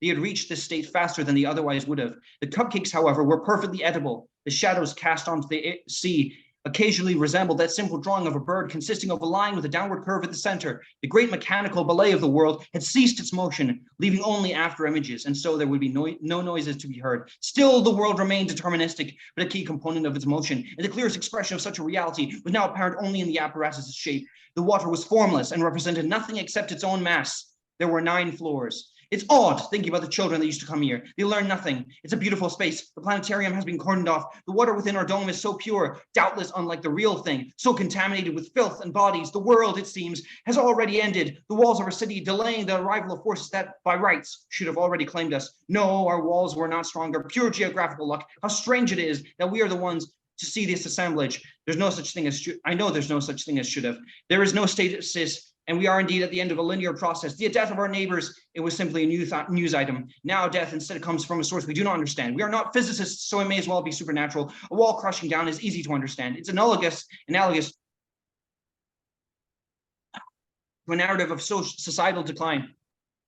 They had reached this state faster than they otherwise would have. The cupcakes, however, were perfectly edible. The shadows cast onto the sea occasionally resembled that simple drawing of a bird consisting of a line with a downward curve at the center. The great mechanical ballet of the world had ceased its motion, leaving only after images, and so there would be no noises to be heard. Still, the world remained deterministic, but a key component of its motion, and the clearest expression of such a reality was now apparent only in the apparatus's shape. The water was formless and represented nothing except its own mass. There were 9 floors. It's odd thinking about the children that used to come here. They learn nothing. It's a beautiful space. The planetarium has been cordoned off. The water within our dome is so pure, doubtless unlike the real thing, so contaminated with filth and bodies. The world, it seems, has already ended. The walls of our city delaying the arrival of forces that, by rights, should have already claimed us. No, our walls were not stronger. Pure geographical luck. How strange it is that we are the ones to see this assemblage. There's no such thing as I know there's no such thing as should have. There is no stasis. And we are indeed at the end of a linear process. The death of our neighbors, it was simply a news item. Now death instead comes from a source we do not understand. We are not physicists, so it may as well be supernatural. A wall crushing down is easy to understand. It's analogous to a narrative of societal decline,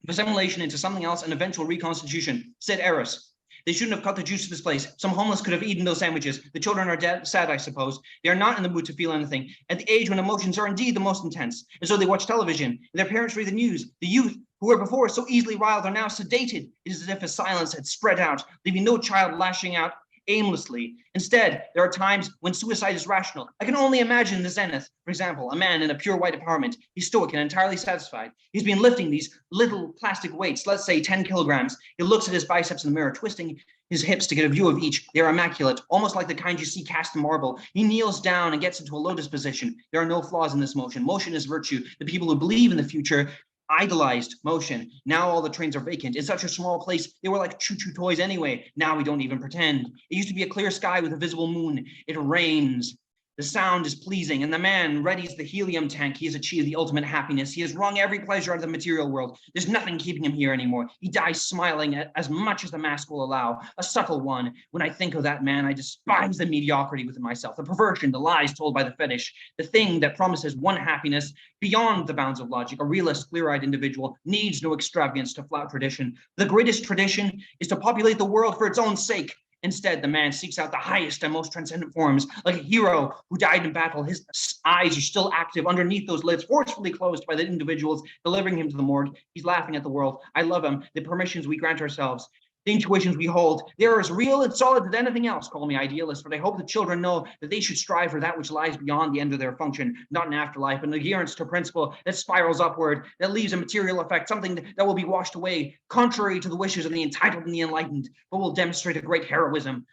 of assimilation into something else, and eventual reconstitution, said Eros. They shouldn't have cut the juice of this place. Some homeless could have eaten those sandwiches. The children are sad, I suppose. They are not in the mood to feel anything. At the age when emotions are indeed the most intense. And so they watch television, and their parents read the news. The youth, who were before so easily riled, are now sedated. It is as if a silence had spread out, leaving no child lashing out aimlessly. Instead, there are times when suicide is rational. I can only imagine the zenith. For example, a man in a pure white apartment. He's stoic and entirely satisfied. He's been lifting these little plastic weights, let's say 10 kilograms. He looks at his biceps in the mirror, twisting his hips to get a view of each. They are immaculate, almost like the kind you see cast in marble. He kneels down and gets into a lotus position. There are no flaws in this motion. Motion is virtue. The people who believe in the future idolized motion. Now all the trains are vacant. In such a small place, they were like choo-choo toys anyway. Now we don't even pretend. It used to be a clear sky with a visible moon. It rains. The sound is pleasing, and the man readies the helium tank. He has achieved the ultimate happiness. He has wrung every pleasure out of the material world. There's nothing keeping him here anymore. He dies smiling at as much as the mask will allow, a subtle one. When I think of that man, I despise the mediocrity within myself, the perversion, the lies told by the fetish, the thing that promises one happiness beyond the bounds of logic. A realist, clear-eyed individual needs no extravagance to flout tradition. The greatest tradition is to populate the world for its own sake. Instead, the man seeks out the highest and most transcendent forms, like a hero who died in battle. His eyes are still active underneath those lids, forcefully closed by the individuals delivering him to the morgue. He's laughing at the world. I love him. The permissions we grant ourselves. The intuitions we hold, they are as real and solid as anything else. Call me idealist, but I hope the children know that they should strive for that which lies beyond the end of their function, not an afterlife, an adherence to principle that spirals upward, that leaves a material effect, something that will be washed away, contrary to the wishes of the entitled and the enlightened, but will demonstrate a great heroism.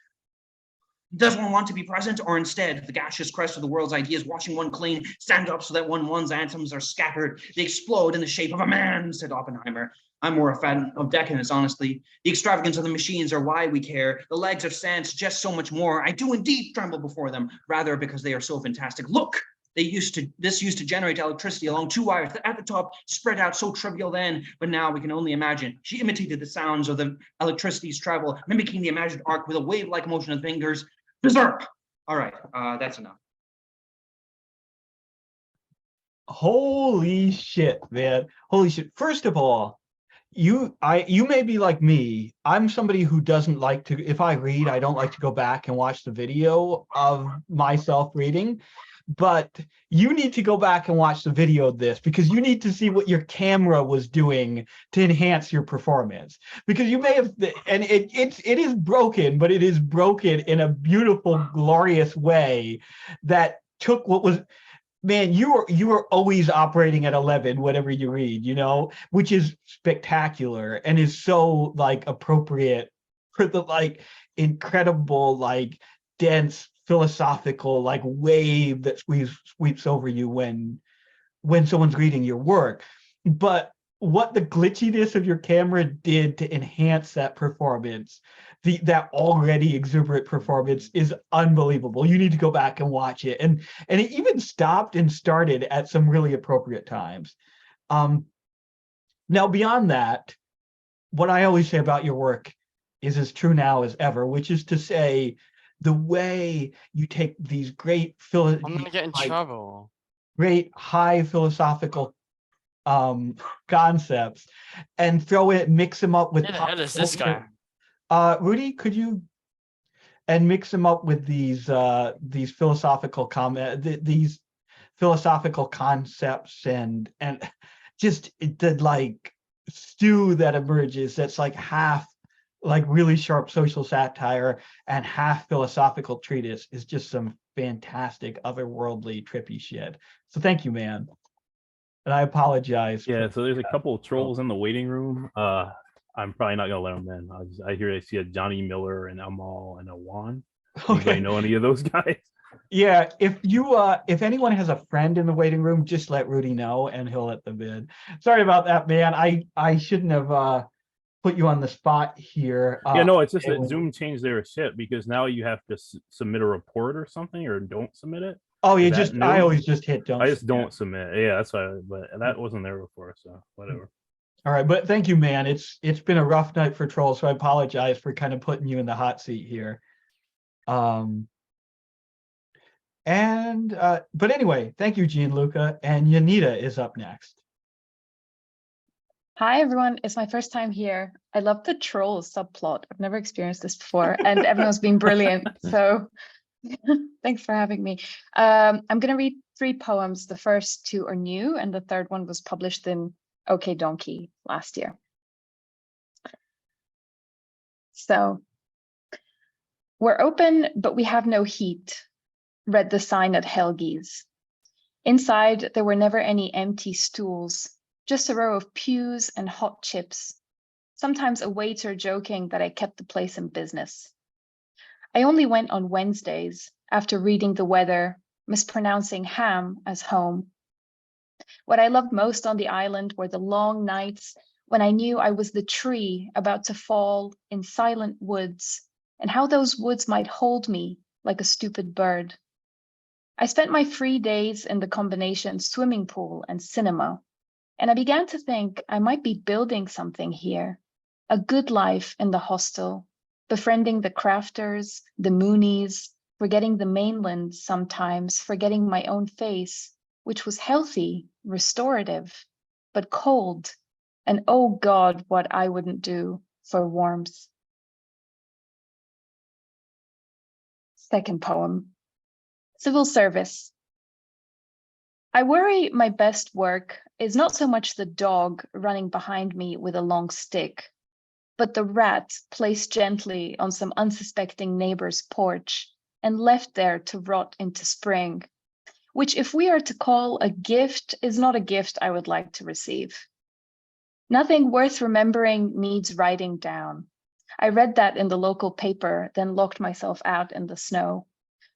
Does one want to be present, or instead the gaseous crest of the world's ideas washing one clean stand up so that when one's atoms are scattered, they explode in the shape of a man, said Oppenheimer. I'm more a fan of decadence, honestly. The extravagance of the machines are why we care. The legs of sand suggest so much more. I do indeed tremble before them, rather because they are so fantastic. Look, this used to generate electricity along 2 wires that at the top spread out, so trivial then, but now we can only imagine. She imitated the sounds of the electricity's travel, mimicking the imagined arc with a wave-like motion of fingers. Berserk! All right, that's enough. Holy shit, man. Holy shit. First of all, you may be like me. I'm somebody who doesn't like to, if I read, I don't like to go back and watch the video of myself reading. But you need to go back and watch the video of this, because you need to see what your camera was doing to enhance your performance. Because you may have, and it is broken, but it is broken in a beautiful, glorious way that took what was, man, you are always operating at 11 whatever you read, you know, which is spectacular and is so like appropriate for the like incredible, like dense philosophical like wave that sweeps over you when someone's reading your work. But what the glitchiness of your camera did to enhance that performance, that already exuberant performance, is unbelievable. You need to go back and watch it. And it even stopped and started at some really appropriate times. Now, beyond that, what I always say about your work is as true now as ever, which is to say, the way you take these great I'm gonna get in trouble. great high philosophical concepts and mix them up with Who the hell is this culture. guy? Rudy, could you mix them up with these philosophical these philosophical concepts and just the like stew that emerges that's like half like really sharp social satire and half philosophical treatise is just some fantastic otherworldly trippy shit. So thank you, man. And I apologize. Yeah, so there's a couple of trolls in the waiting room. I'm probably not gonna let them in. I hear I see a Johnny Miller and Amal and a Juan. Anybody know any of those guys? Yeah, if anyone has a friend in the waiting room, just let Rudy know and he'll let them in. Sorry about that, man. I shouldn't have put you on the spot here. Yeah, no, it's just that Zoom changed their shit because now you have to submit a report or something, or don't submit it. Oh, you Is that just new? I always just hit don't. I just don't submit. Yeah, that's why. But that wasn't there before, so whatever. All right, but thank you, man. It's been a rough night for trolls, so I apologize for kind of putting you in the hot seat here. But anyway, thank you, Gianluca, and Yanita is up next. Hi, everyone. It's my first time here. I love the troll subplot. I've never experienced this before, and everyone's been brilliant. So thanks for having me. I'm going to read 3 poems. The first 2 are new, and the third one was published in OK Donkey last year. So, we're open, but we have no heat, read the sign at Helgi's. Inside, there were never any empty stools, just a row of pews and hot chips, sometimes a waiter joking that I kept the place in business. I only went on Wednesdays after reading the weather, mispronouncing ham as home. What I loved most on the island were the long nights when I knew I was the tree about to fall in silent woods, and how those woods might hold me like a stupid bird. I spent my free days in the combination swimming pool and cinema, and I began to think I might be building something here, a good life in the hostel, befriending the crafters, the Moonies, forgetting the mainland sometimes, forgetting my own face, which was healthy, restorative, but cold, and oh God, what I wouldn't do for warmth. Second poem, Civil Service. I worry my best work is not so much the dog running behind me with a long stick, but the rat placed gently on some unsuspecting neighbor's porch and left there to rot into spring, which, if we are to call a gift, is not a gift I would like to receive. Nothing worth remembering needs writing down. I read that in the local paper, then locked myself out in the snow.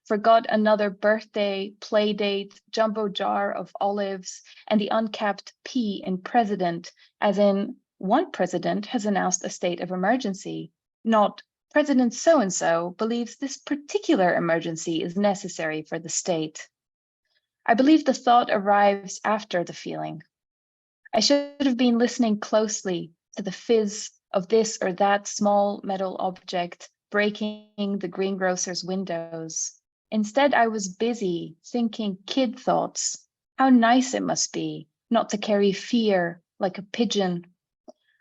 Forgot another birthday, play date, jumbo jar of olives, and the uncapped P in president, as in one president has announced a state of emergency, not President so-and-so believes this particular emergency is necessary for the state. I believe the thought arrives after the feeling. I should have been listening closely to the fizz of this or that small metal object breaking the greengrocer's windows. Instead, I was busy thinking kid thoughts. How nice it must be not to carry fear like a pigeon.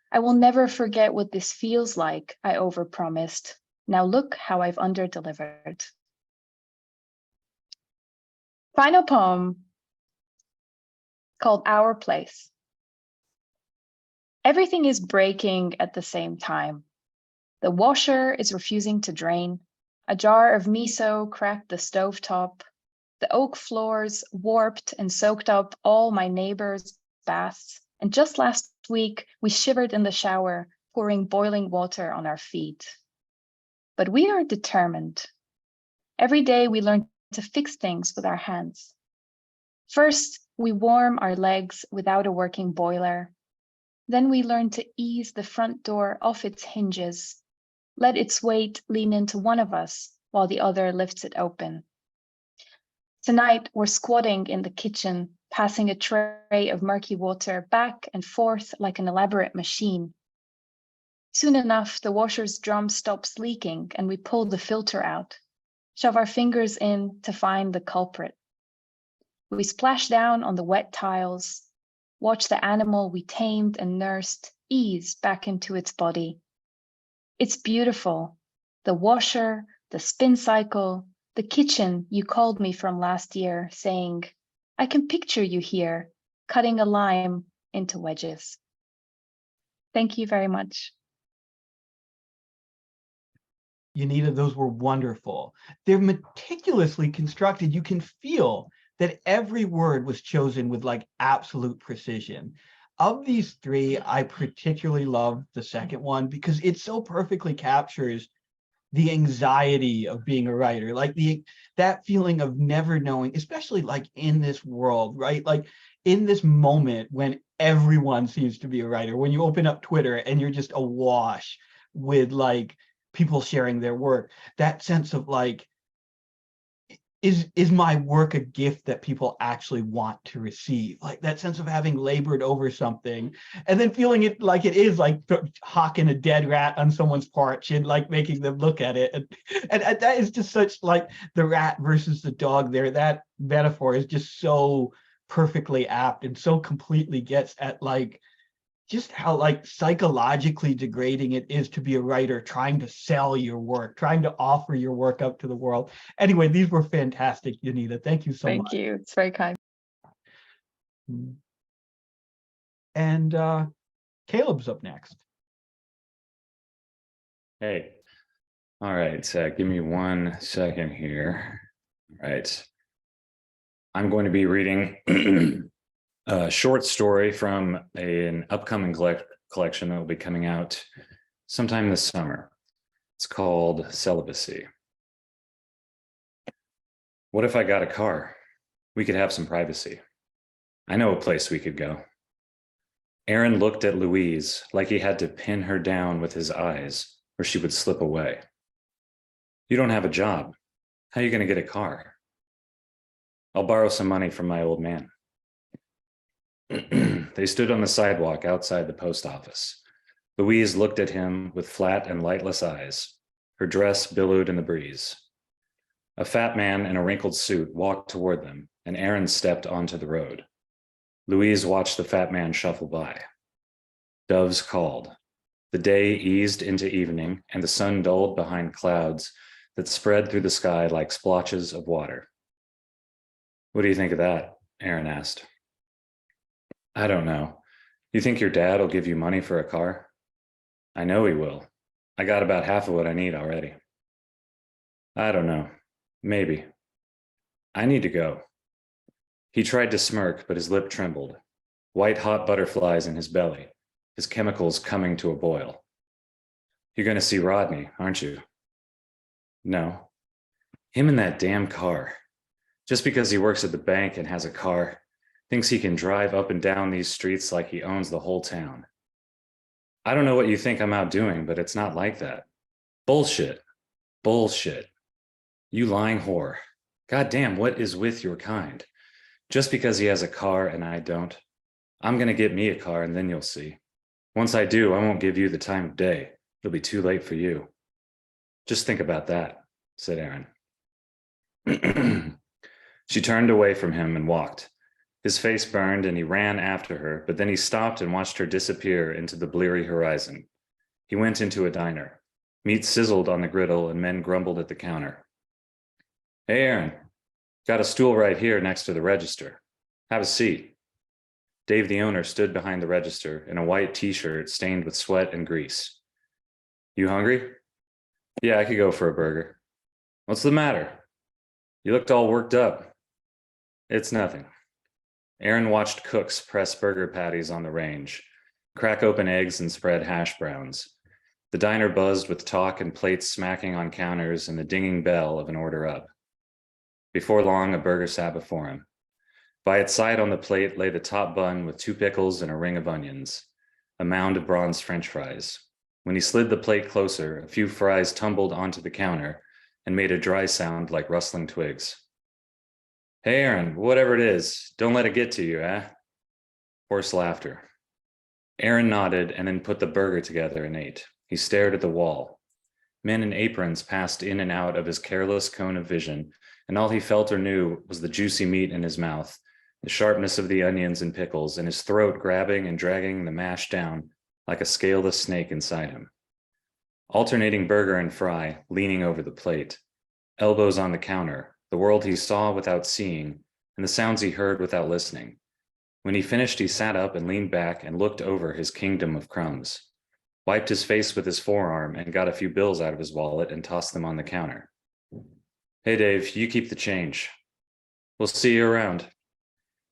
I will never forget what this feels like, I overpromised. Now look how I've underdelivered. Final poem called Our Place. Everything is breaking at the same time. The washer is refusing to drain. A jar of miso cracked the stovetop. The oak floors warped and soaked up all my neighbors' baths. And just last week, we shivered in the shower, pouring boiling water on our feet. But we are determined. Every day we learn to fix things with our hands. First, we warm our legs without a working boiler. Then we learn to ease the front door off its hinges. Let its weight lean into one of us while the other lifts it open. Tonight, we're squatting in the kitchen, passing a tray of murky water back and forth like an elaborate machine. Soon enough, the washer's drum stops leaking and we pull the filter out, shove our fingers in to find the culprit. We splash down on the wet tiles, watch the animal we tamed and nursed ease back into its body. It's beautiful. The washer, the spin cycle, the kitchen you called me from last year, saying, I can picture you here, cutting a lime into wedges. Thank you very much. Yanita, those were wonderful. They're meticulously constructed. You can feel that every word was chosen with like absolute precision. Of these three, I particularly love the second one because it so perfectly captures the anxiety of being a writer, like that feeling of never knowing, especially like in this world, right? Like in this moment when everyone seems to be a writer, when you open up Twitter and you're just awash with like people sharing their work, that sense of like, is my work a gift that people actually want to receive? Like that sense of having labored over something and then feeling it like it is like hawking a dead rat on someone's porch and like making them look at it. And that is just such like the rat versus the dog there. That metaphor is just so perfectly apt and so completely gets at like just how like psychologically degrading it is to be a writer trying to sell your work, trying to offer your work up to the world. Anyway, these were fantastic, Yanita. Thank you so much. Thank you. It's very kind. And Caleb's up next. Hey. All right, give me 1 second here. All right. I'm going to be reading a short story from an upcoming collection that will be coming out sometime this summer. It's called Celibacy. What if I got a car? We could have some privacy. I know a place we could go. Aaron looked at Louise like he had to pin her down with his eyes or she would slip away. You don't have a job. How are you going to get a car? I'll borrow some money from my old man. They stood on the sidewalk outside the post office. Louise looked at him with flat and lightless eyes. Her dress billowed in the breeze. A fat man in a wrinkled suit walked toward them, and Aaron stepped onto the road. Louise watched the fat man shuffle by. Doves called. The day eased into evening, and the sun dulled behind clouds that spread through the sky like splotches of water. What do you think of that? Aaron asked. I don't know. You think your dad will give you money for a car? I know he will. I got about half of what I need already. I don't know. Maybe. I need to go. He tried to smirk, but his lip trembled. White hot butterflies in his belly, his chemicals coming to a boil. You're going to see Rodney, aren't you? No. Him in that damn car. Just because he works at the bank and has a car, thinks he can drive up and down these streets like he owns the whole town. I don't know what you think I'm out doing, but it's not like that. Bullshit. Bullshit. You lying whore. God damn, what is with your kind? Just because he has a car and I don't. I'm going to get me a car and then you'll see. Once I do, I won't give you the time of day. It'll be too late for you. Just think about that, said Aaron. She turned away from him and walked. His face burned and he ran after her, but then he stopped and watched her disappear into the bleary horizon. He went into a diner. Meat sizzled on the griddle and men grumbled at the counter. Hey, Aaron, got a stool right here next to the register. Have a seat. Dave, the owner, stood behind the register in a white t-shirt stained with sweat and grease. You hungry? Yeah, I could go for a burger. What's the matter? You looked all worked up. It's nothing. Aaron watched cooks press burger patties on the range, crack open eggs and spread hash browns. The diner buzzed with talk and plates smacking on counters and the dinging bell of an order up. Before long, a burger sat before him. By its side on the plate lay the top bun with 2 pickles and a ring of onions, a mound of bronze French fries. When he slid the plate closer, a few fries tumbled onto the counter and made a dry sound like rustling twigs. Hey, Aaron, whatever it is, don't let it get to you, eh? Hoarse laughter. Aaron nodded and then put the burger together and ate. He stared at the wall. Men in aprons passed in and out of his careless cone of vision, and all he felt or knew was the juicy meat in his mouth, the sharpness of the onions and pickles, and his throat grabbing and dragging the mash down like a scaleless snake inside him. Alternating burger and fry, leaning over the plate, elbows on the counter, the world he saw without seeing, and the sounds he heard without listening. When he finished, he sat up and leaned back and looked over his kingdom of crumbs, wiped his face with his forearm and got a few bills out of his wallet and tossed them on the counter. Hey, Dave, you keep the change. We'll see you around.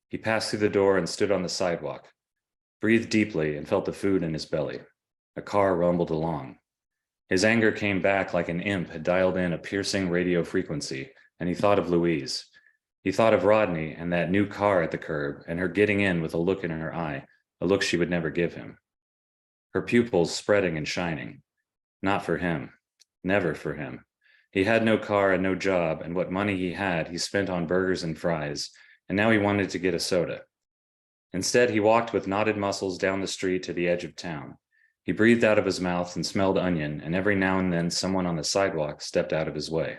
He passed through the door and stood on the sidewalk, breathed deeply and felt the food in his belly. A car rumbled along. His anger came back like an imp had dialed in a piercing radio frequency, and he thought of Louise. He thought of Rodney and that new car at the curb and her getting in with a look in her eye, a look she would never give him. Her pupils spreading and shining. Not for him. Never for him. He had no car and no job, and what money he had, he spent on burgers and fries, and now he wanted to get a soda. Instead, he walked with knotted muscles down the street to the edge of town. He breathed out of his mouth and smelled onion, and every now and then someone on the sidewalk stepped out of his way.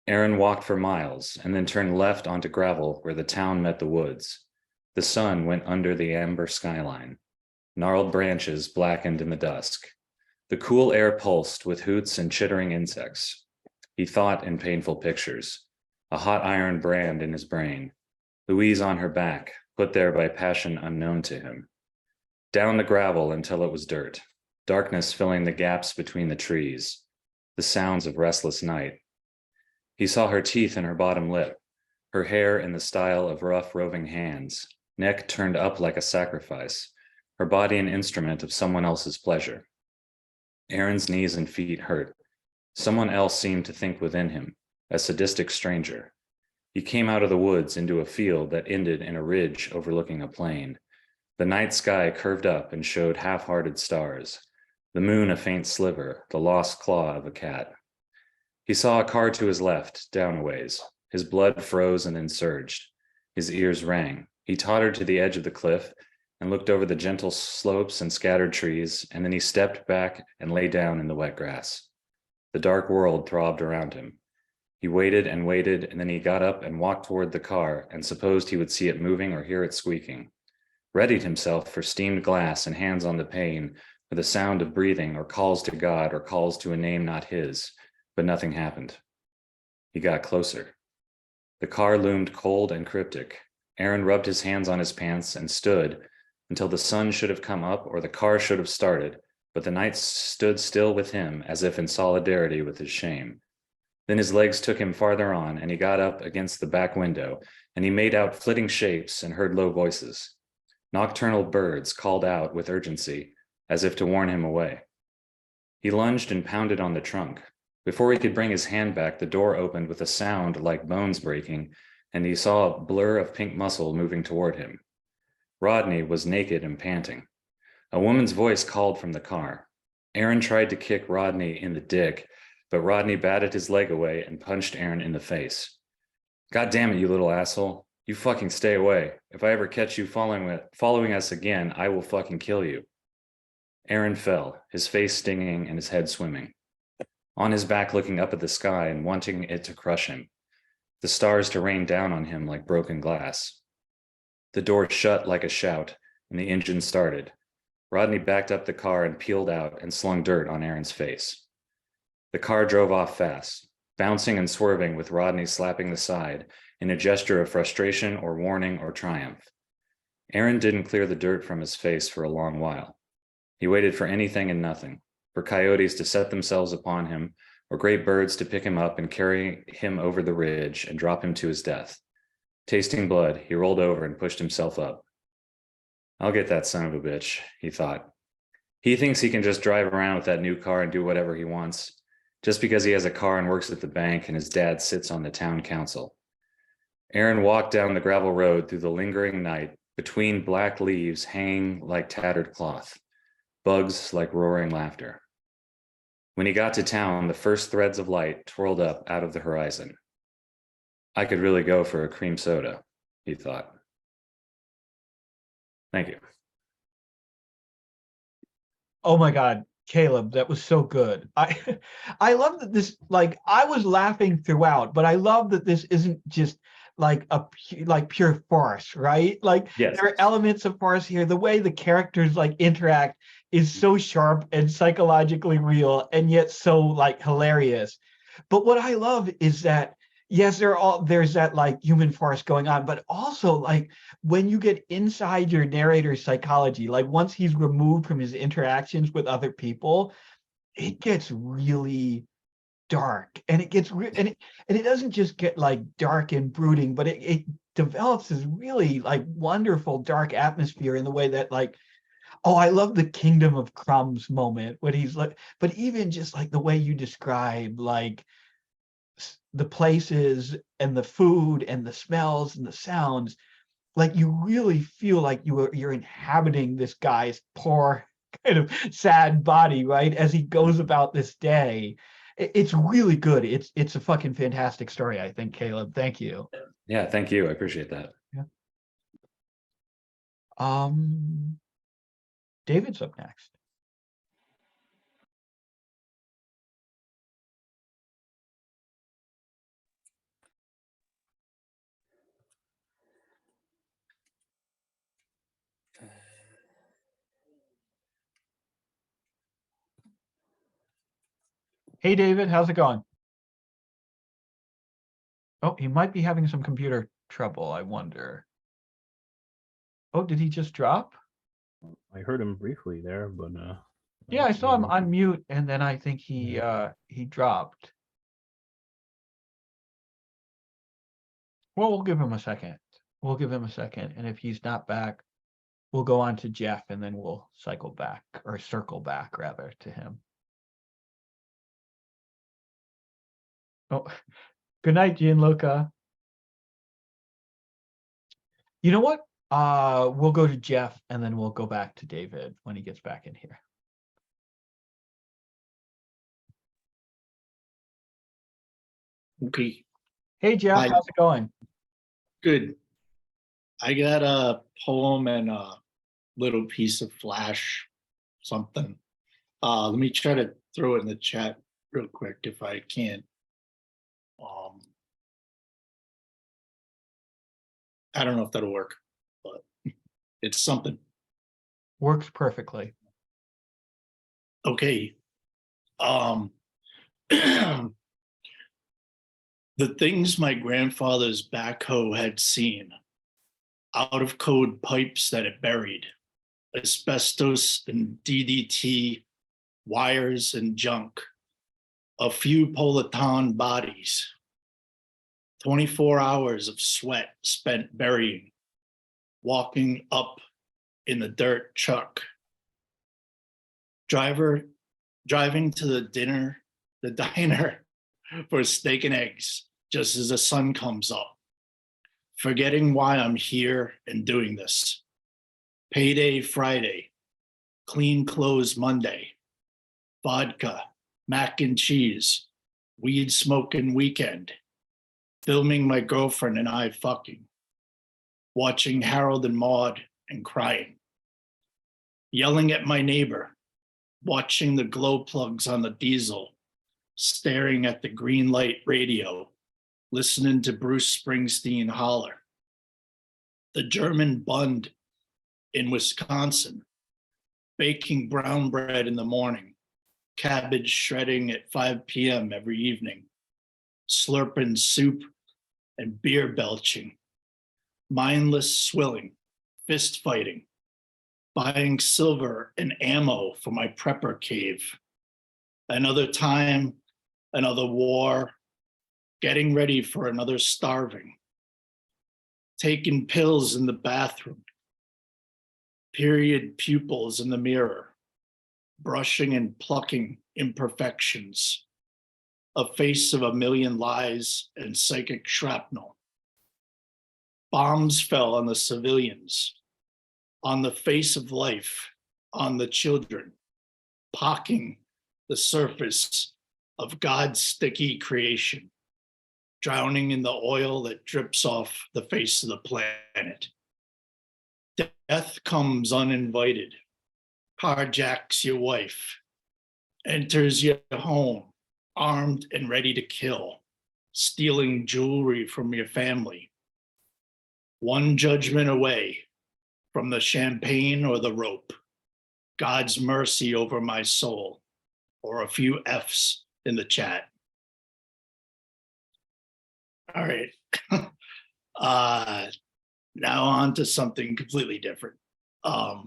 Aaron walked for miles and then turned left onto gravel where the town met the woods. The sun went under the amber skyline. Gnarled branches blackened in the dusk. The cool air pulsed with hoots and chittering insects. He thought in painful pictures. A hot iron brand in his brain. Louise on her back, put there by passion unknown to him. Down the gravel until it was dirt. Darkness filling the gaps between the trees. The sounds of restless night. He saw her teeth in her bottom lip. Her hair in the style of rough roving hands. Neck turned up like a sacrifice. Her body an instrument of someone else's pleasure. Aaron's knees and feet hurt. Someone else seemed to think within him, a sadistic stranger. He came out of the woods into a field that ended in a ridge overlooking a plain. The night sky curved up and showed half-hearted stars. The moon a faint sliver, the lost claw of a cat. He saw a car to his left, down a ways. His blood froze and then surged. His ears rang. He tottered to the edge of the cliff and looked over the gentle slopes and scattered trees, and then he stepped back and lay down in the wet grass. The dark world throbbed around him. He waited, and then he got up and walked toward the car and supposed he would see it moving or hear it squeaking. Readied himself for steamed glass and hands on the pane, for the sound of breathing or calls to God or calls to a name not his, but nothing happened. He got closer. The car loomed cold and cryptic. Aaron rubbed his hands on his pants and stood until the sun should have come up or the car should have started, but the night stood still with him as if in solidarity with his shame. Then his legs took him farther on, and he got up against the back window, and he made out flitting shapes and heard low voices. Nocturnal birds called out with urgency, as if to warn him away. He lunged and pounded on the trunk. Before he could bring his hand back, the door opened with a sound like bones breaking, and he saw a blur of pink muscle moving toward him. Rodney was naked and panting. A woman's voice called from the car. Aaron tried to kick Rodney in the dick, but Rodney batted his leg away and punched Aaron in the face. God damn it, you little asshole. You fucking stay away. If I ever catch you following us again, I will fucking kill you. Aaron fell, his face stinging and his head swimming. On his back, looking up at the sky and wanting it to crush him. The stars to rain down on him like broken glass. The door shut like a shout, and the engine started. Rodney backed up the car and peeled out and slung dirt on Aaron's face. The car drove off fast, bouncing and swerving with Rodney slapping the side in a gesture of frustration or warning or triumph. Aaron didn't clear the dirt from his face for a long while. He waited for anything and nothing, for coyotes to set themselves upon him, or great birds to pick him up and carry him over the ridge and drop him to his death. Tasting blood, he rolled over and pushed himself up. I'll get that son of a bitch, he thought. He thinks he can just drive around with that new car and do whatever he wants, just because he has a car and works at the bank and his dad sits on the town council. Aaron walked down the gravel road through the lingering night, between black leaves hanging like tattered cloth, bugs like roaring laughter. When he got to town, the first threads of light twirled up out of the horizon. I could really go for a cream soda, he thought. Thank you. Oh my God, Caleb, that was so good. I love that this, like, I was laughing throughout, but I love that this isn't just like pure farce, right? Like, Yes. there are elements of farce here. The way the characters like interact is so sharp and psychologically real, and yet so like hilarious. But what I love is that, yes, there's that like human farce going on, but also like when you get inside your narrator's psychology, like once he's removed from his interactions with other people, it gets really dark, and it gets and it doesn't just get like dark and brooding, but it develops this really like wonderful dark atmosphere in the way that like, oh, I love the Kingdom of Crumbs moment when he's like, but even just like the way you describe like the places and the food and the smells and the sounds, like you really feel like you're inhabiting this guy's poor kind of sad body, right? As he goes about this day. It's really good. It's a fucking fantastic story, I think, Caleb. Thank you. Yeah, thank you. I appreciate that. Yeah. David's up next. Hey, David, how's it going? Oh, he might be having some computer trouble, I wonder. Oh, did he just drop? I heard him briefly there, but Yeah, I saw him on mute, and then I think he dropped. Well, we'll give him a second. We'll give him a second, and if he's not back, we'll go on to Jeff, and then we'll circle back rather to him. Oh, good night, Gianluca. You know what? We'll go to Jeff, and then we'll go back to David when he gets back in here. Okay, Hey, Jeff, Hi. how's it going? good. I got a poem and a little piece of flash something. Let me try to throw it in the chat real quick if I can. I don't know if that'll work, but it's something. Works perfectly. Okay. The things my grandfather's backhoe had seen, out of code pipes that it buried, asbestos and DDT wires and junk, a few Politan bodies, 24 hours of sweat spent burying, walking up in the dirt truck. Driving to the diner for steak and eggs just as the sun comes up. Forgetting why I'm here and doing this. Payday Friday, clean clothes Monday, vodka, mac and cheese, weed smoking weekend, filming my girlfriend and I fucking, watching Harold and Maude and crying, yelling at my neighbor, watching the glow plugs on the diesel, staring at the green light radio, listening to Bruce Springsteen holler. The German Bund in Wisconsin, baking brown bread in the morning, cabbage shredding at 5 p.m. every evening, slurping soup and beer belching, mindless swilling, fist fighting, buying silver and ammo for my prepper cave. Another time, another war, getting ready for another starving, taking pills in the bathroom, period pupils in the mirror, brushing and plucking imperfections, a face of a million lies and psychic shrapnel. Bombs fell on the civilians, on the face of life, on the children, pocking the surface of God's sticky creation, drowning in the oil that drips off the face of the planet. Death comes uninvited, carjacks your wife, enters your home, armed and ready to kill, stealing jewelry from your family. One judgment away from the champagne or the rope, God's mercy over my soul, or a few F's in the chat. All right. Now on to something completely different. I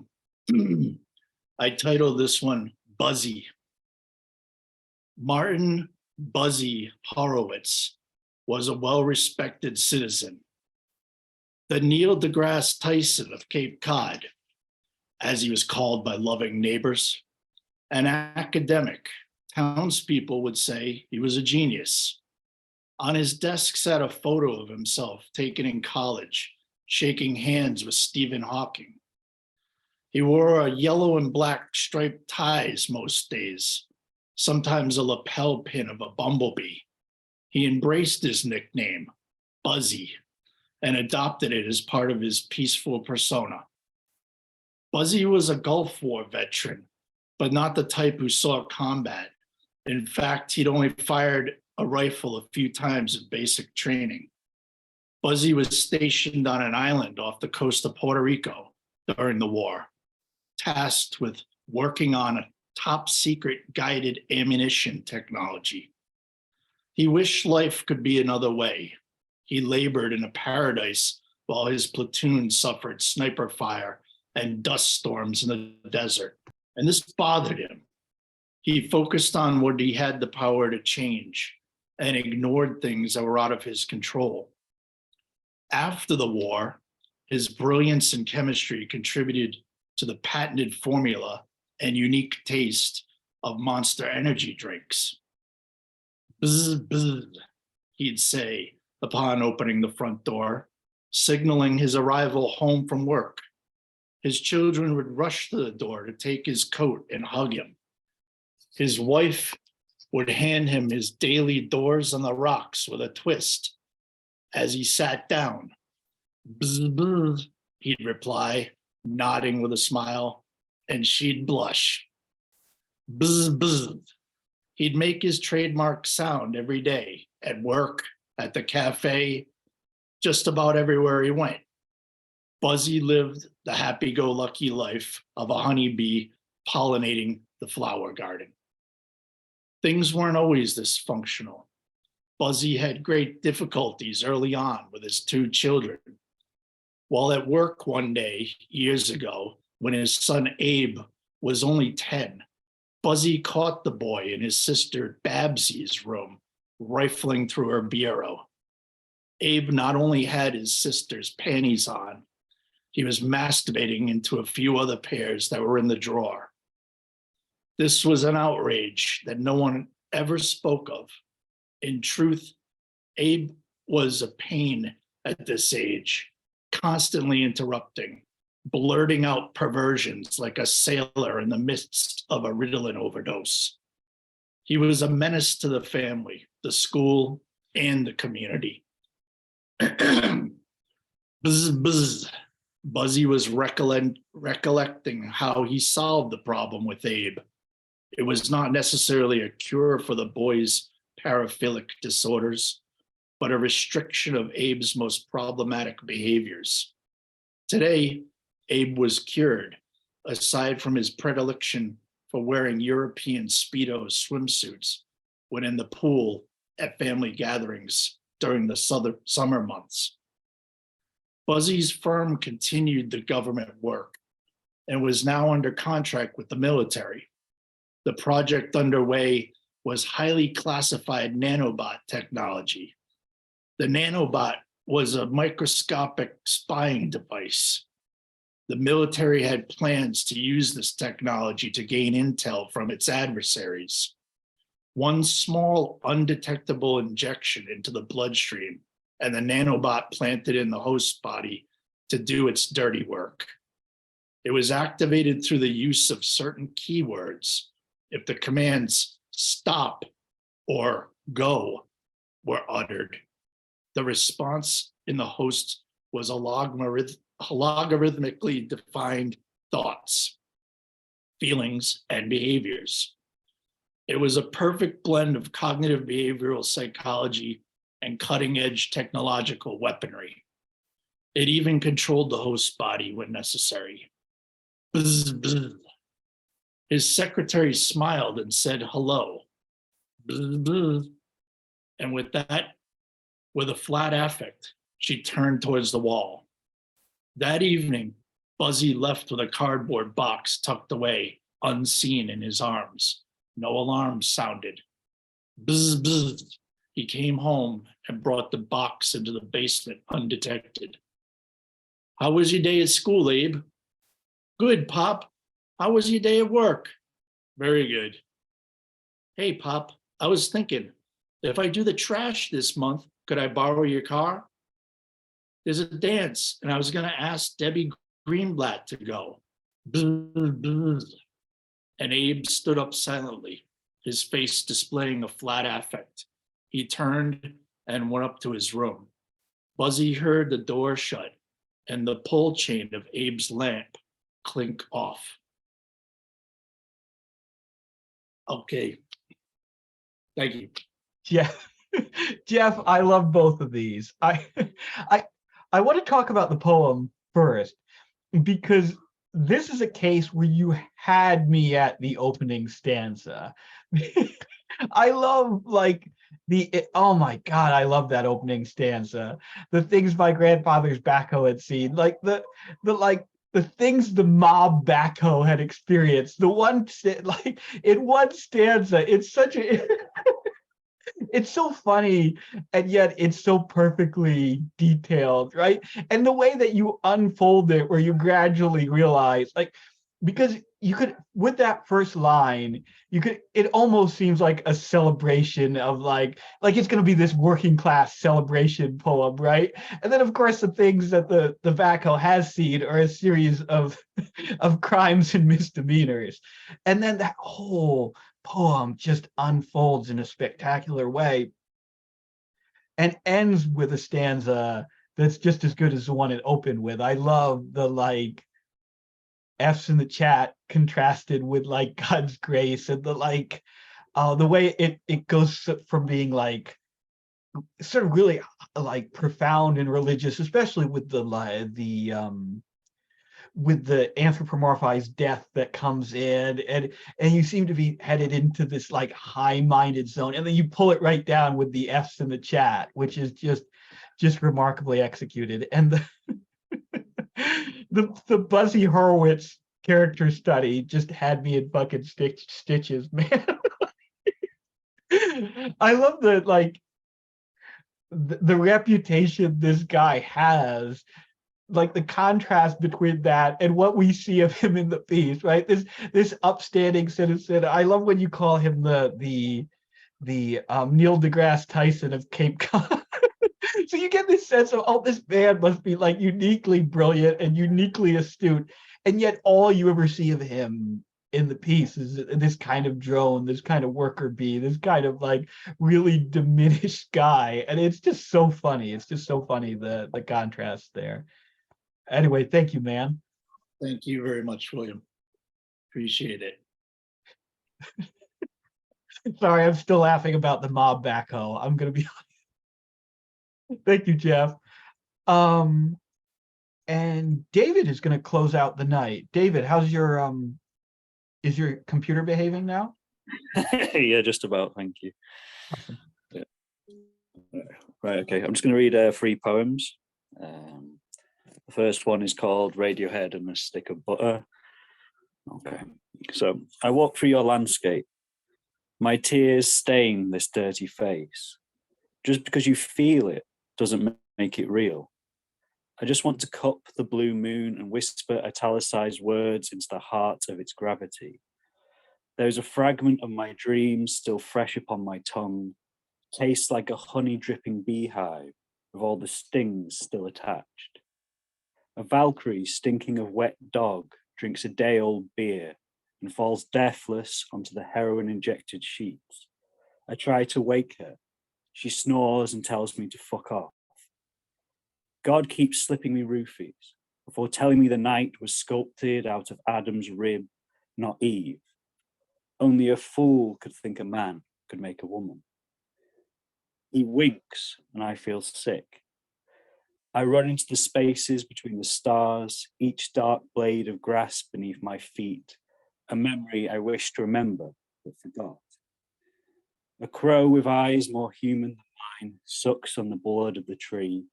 titled this one Buzzy. Martin Buzzy Horowitz was a well-respected citizen. The Neil deGrasse Tyson of Cape Cod, as he was called by loving neighbors, an academic. Townspeople would say he was a genius. On his desk sat a photo of himself taken in college, shaking hands with Stephen Hawking. He wore a yellow and black striped ties most days, sometimes a lapel pin of a bumblebee. He embraced his nickname, Buzzy, and adopted it as part of his peaceful persona. Buzzy was a Gulf War veteran, but not the type who saw combat. In fact, he'd only fired a rifle a few times in basic training. Buzzy was stationed on an island off the coast of Puerto Rico during the war, tasked with working on a top secret guided ammunition technology. He wished life could be another way. He labored in a paradise while his platoon suffered sniper fire and dust storms in the desert, and this bothered him. He focused on what he had the power to change and ignored things that were out of his control. After the war, his brilliance in chemistry contributed to the patented formula and unique taste of Monster energy drinks. Bzz, bzz, he'd say upon opening the front door, signaling his arrival home from work. His children would rush to the door to take his coat and hug him. His wife would hand him his daily Doors on the Rocks with a twist. As he sat down, bzz, bzz, he'd reply, nodding with a smile, and she'd blush. Bzz, bzz. He'd make his trademark sound every day, at work, at the cafe, just about everywhere he went. Buzzy lived the happy-go-lucky life of a honeybee pollinating the flower garden. Things weren't always this functional. Buzzy had great difficulties early on with his two children. While at work one day, years ago, when his son Abe was only 10, Buzzy caught the boy in his sister Babsie's room, rifling through her bureau. Abe not only had his sister's panties on, he was masturbating into a few other pairs that were in the drawer. This was an outrage that no one ever spoke of. In truth, Abe was a pain at this age, constantly interrupting, blurting out perversions like a sailor in the midst of a Ritalin overdose. He was a menace to the family, the school, and the community. Buzz, buzz. Buzzy was recollecting how he solved the problem with Abe. It was not necessarily a cure for the boy's paraphilic disorders, but a restriction of Abe's most problematic behaviors. Today, Abe was cured, aside from his predilection for wearing European Speedo swimsuits when in the pool at family gatherings during the summer months. Buzzy's firm continued the government work and was now under contract with the military. The project underway was highly classified nanobot technology. The nanobot was a microscopic spying device. The military had plans to use this technology to gain intel from its adversaries. One small undetectable injection into the bloodstream and the nanobot planted in the host body to do its dirty work. It was activated through the use of certain keywords. If the commands stop or go were uttered, the response in the host was a logarithmically defined thoughts, feelings, and behaviors. It was a perfect blend of cognitive behavioral psychology and cutting-edge technological weaponry. It even controlled the host body when necessary. Bzz, bzz. His secretary smiled and said hello. Bzz, bzz. And with that, with a flat affect, she turned towards the wall. That evening, Buzzy left with a cardboard box tucked away, unseen in his arms. No alarms sounded. Bzz, bzz. He came home and brought the box into the basement undetected. How was your day at school, Abe? Good, Pop. How was your day at work? Very good. Hey, Pop, I was thinking, if I do the trash this month, could I borrow your car? There's a dance, and I was going to ask Debbie Greenblatt to go. Bzz, bzz. And Abe stood up silently, his face displaying a flat affect. He turned and went up to his room. Buzzy heard the door shut and the pull chain of Abe's lamp clink off. Okay. Thank you. Jeff, Jeff, I love both of these. I want to talk about the poem first, because this is a case where you had me at the opening stanza. I love oh my God, I love that opening stanza. The things my grandfather's backhoe had seen, like the things the mob backhoe had experienced. The one, like in one stanza, it's such a, it's so funny, and yet it's so perfectly detailed, right? And the way that you unfold it, where you gradually realize, like, because you could, with that first line, you could, it almost seems like a celebration of like it's going to be this working class celebration poem, right? And then of course the things that the backhoe has seen are a series of crimes and misdemeanors. And then that whole poem just unfolds in a spectacular way and ends with a stanza that's just as good as the one it opened with. I love the like F's in the chat contrasted with like God's grace, and the like the way it goes from being like sort of really like profound and religious, especially with the anthropomorphized death that comes in, and you seem to be headed into this like high-minded zone, and then you pull it right down with the F's in the chat, which is just remarkably executed. And the Buzzy Horowitz character study just had me in fucking stitches, man. I love the the reputation this guy has, like the contrast between that and what we see of him in the piece, right? This upstanding citizen. I love when you call him the Neil deGrasse Tyson of Cape Cod. So you get this sense of, oh, this man must be like uniquely brilliant and uniquely astute, and yet all you ever see of him in the piece is this kind of drone, this kind of worker bee, this kind of like really diminished guy, and it's just so funny. It's just so funny the contrast there. Anyway, thank you, man. Thank you very much, William. Appreciate it. Sorry, I'm still laughing about the mob backhoe. I'm gonna be honest. Thank you, Jeff. And David is gonna close out the night. David, how's your is your computer behaving now? Yeah, just about. Thank you. Yeah. Right. Okay. I'm just going to read 3 poems. The first one is called Radiohead and a Stick of Butter. Okay. So I walk through your landscape. My tears stain this dirty face. Just because you feel it doesn't make it real. I just want to cup the blue moon and whisper italicized words into the heart of its gravity. There is a fragment of my dreams still fresh upon my tongue, tastes like a honey-dripping beehive with all the stings still attached. A Valkyrie stinking of wet dog drinks a day-old beer and falls deathless onto the heroin-injected sheets. I try to wake her. She snores and tells me to fuck off. God keeps slipping me roofies before telling me the night was sculpted out of Adam's rib, not Eve. Only a fool could think a man could make a woman. He winks and I feel sick. I run into the spaces between the stars, each dark blade of grass beneath my feet, a memory I wish to remember but forgot. A crow with eyes more human than mine sucks on the blood of the tree.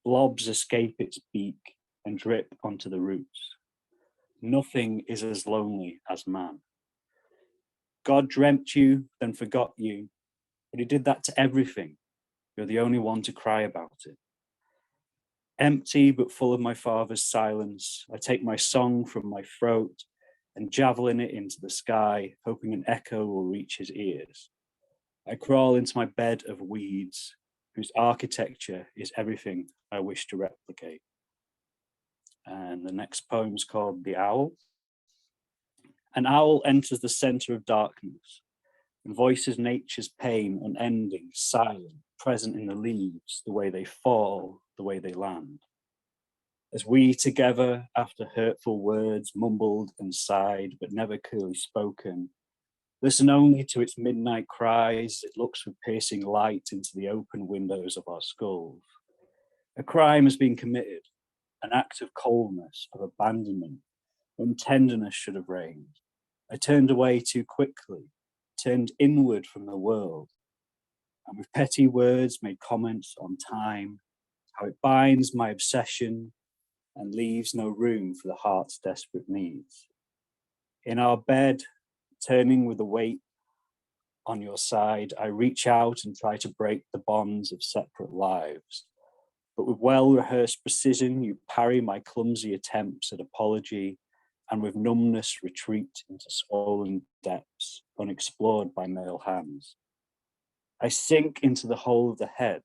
Blobs escape its beak and drip onto the roots. Nothing is as lonely as man. God dreamt you, then forgot you, but he did that to everything. You're the only one to cry about it. Empty but full of my father's silence, I take my song from my throat and javelin it into the sky, hoping an echo will reach his ears. I crawl into my bed of weeds, whose architecture is everything I wish to replicate. And the next poem is called The Owl. An owl enters the center of darkness and voices nature's pain, unending, silent, present in the leaves, the way they fall, the way they land. As we together, after hurtful words mumbled and sighed, but never clearly spoken, listen only to its midnight cries, it looks with piercing light into the open windows of our skulls. A crime has been committed, an act of coldness, of abandonment, when tenderness should have reigned. I turned away too quickly, turned inward from the world, and with petty words made comments on time, how it binds my obsession and leaves no room for the heart's desperate needs. In our bed, turning with the weight on your side, I reach out and try to break the bonds of separate lives. But with well-rehearsed precision, you parry my clumsy attempts at apology, and with numbness retreat into swollen depths, unexplored by male hands. I sink into the hole of the head,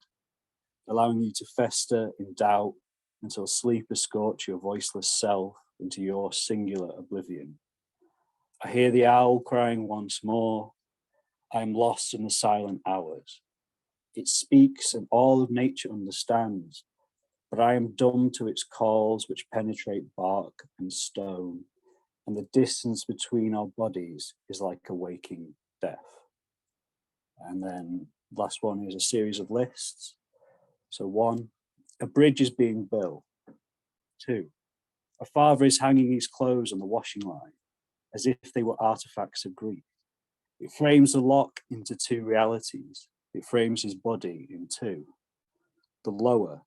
allowing you to fester in doubt until sleep escorts your voiceless self into your singular oblivion. I hear the owl crying once more. I am lost in the silent hours. It speaks and all of nature understands, but I am dumb to its calls which penetrate bark and stone, and the distance between our bodies is like a waking death. And then last one is a series of lists. So 1, a bridge is being built. 2, a father is hanging his clothes on the washing line, as if they were artifacts of grief. It frames the lock into 2 realities. It frames his body in 2. The lower,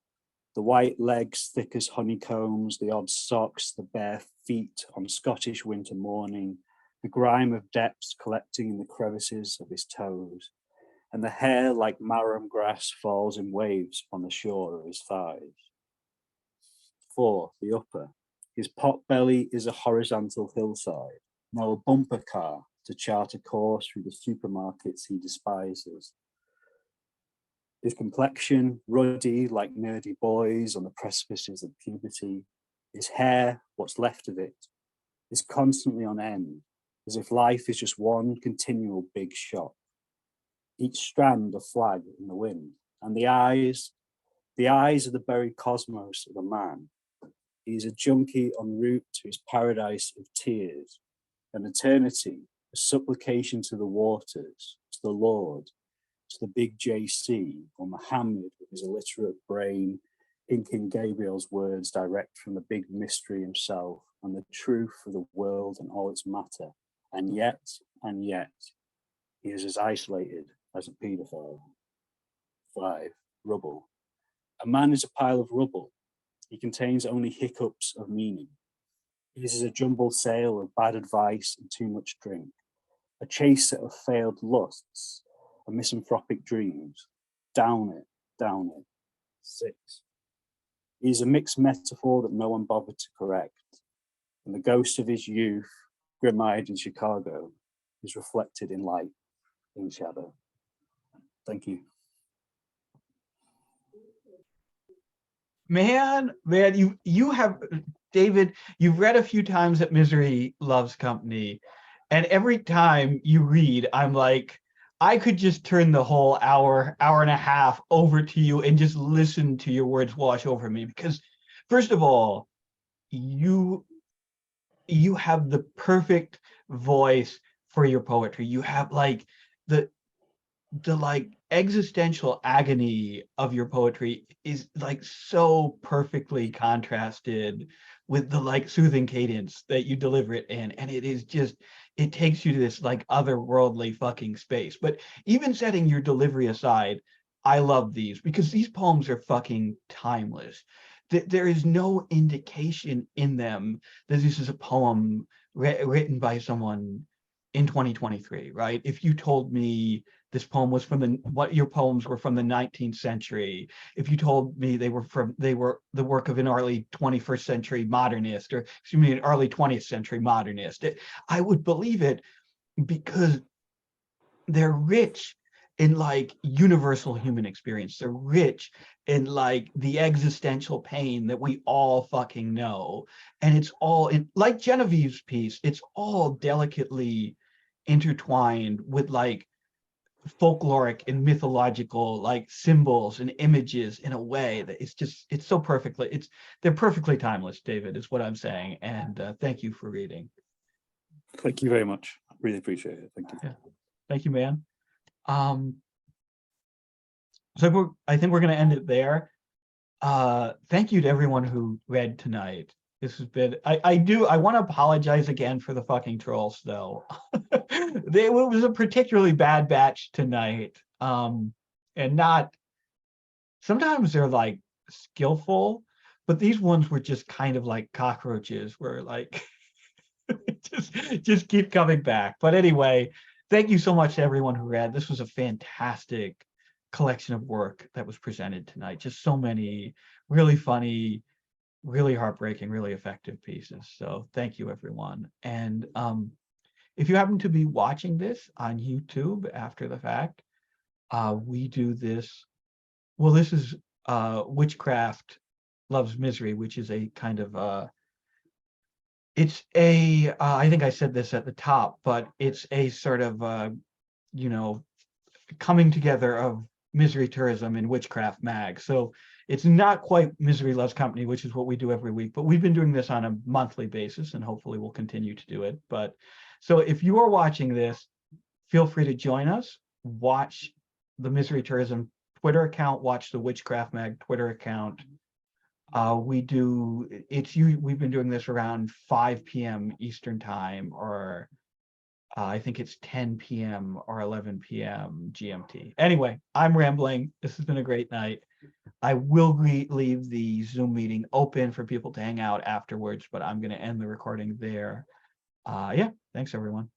the white legs thick as honeycombs, the odd socks, the bare feet on Scottish winter morning, the grime of depths collecting in the crevices of his toes, and the hair like marram grass falls in waves on the shore of his thighs. 4. The upper. His pot belly is a horizontal hillside, now a bumper car to chart a course through the supermarkets he despises. His complexion, ruddy like nerdy boys on the precipices of puberty. His hair, what's left of it, is constantly on end, as if life is just one continual big shot. Each strand a flag in the wind, and the eyes of the buried cosmos of a man. He is a junkie en route to his paradise of tears, an eternity, a supplication to the waters, to the Lord, to the big JC, or Muhammad with his illiterate brain, inking Gabriel's words direct from the big mystery himself and the truth of the world and all its matter. And yet, he is as isolated as a paedophile. 5. Rubble. A man is a pile of rubble. He contains only hiccups of meaning. His is a jumbled sale of bad advice and too much drink, a chaser of failed lusts, a misanthropic dreams. Down it, down it. 6. He is a mixed metaphor that no one bothered to correct, and the ghost of his youth, grim-eyed in Chicago, is reflected in light, in shadow. Thank you. Man, you have, David, you've read a few times at Misery Loves Company, and every time you read, I'm like, I could just turn the whole hour and a half over to you and just listen to your words wash over me, because first of all, you have the perfect voice for your poetry. You have like the like existential agony of your poetry is like so perfectly contrasted with the like soothing cadence that you deliver it in, and it is just, it takes you to this like otherworldly fucking space. But even setting your delivery aside, I love these because these poems are fucking timeless. There is no indication in them that this is a poem written by someone in 2023, right? If you told me this poem was from your poems were from the 19th century, if you told me they were the work of an early 21st century modernist, or excuse me, an early 20th century modernist, I would believe it, because they're rich in like universal human experience. They're rich in like the existential pain that we all fucking know. And it's all in, like Genevieve's piece, it's all delicately intertwined with like folkloric and mythological like symbols and images in a way that it's so perfectly, they're perfectly timeless, David, is what I'm saying. And thank you for reading. Thank you very much. Really appreciate it. Thank you. Yeah. Thank you, man. So I think we're going to end it there. Thank you to everyone who read tonight. This has been, I want to apologize again for the fucking trolls though. It was a particularly bad batch tonight. And not, sometimes they're like skillful, but these ones were just kind of like cockroaches, where like, just keep coming back. But anyway, thank you so much to everyone who read. This was a fantastic collection of work that was presented tonight. Just so many really funny, really heartbreaking, really effective pieces. So thank you, everyone. And if you happen to be watching this on YouTube after the fact, we do this. Well, this is Witchcraft Loves Misery, which is a kind of it's a I think I said this at the top, but it's a sort of coming together of misery tourism and witchcraft mag. So it's not quite Misery Loves Company, which is what we do every week, but we've been doing this on a monthly basis, and hopefully we'll continue to do it. But so if you are watching this, feel free to join us. Watch the Misery Tourism Twitter account, watch the Witchcraft Mag Twitter account. We've been doing this around 5 p.m. Eastern time, or I think it's 10 p.m. or 11 p.m. GMT. Anyway, I'm rambling. This has been a great night. I will leave the Zoom meeting open for people to hang out afterwards, but I'm going to end the recording there. Yeah, thanks everyone.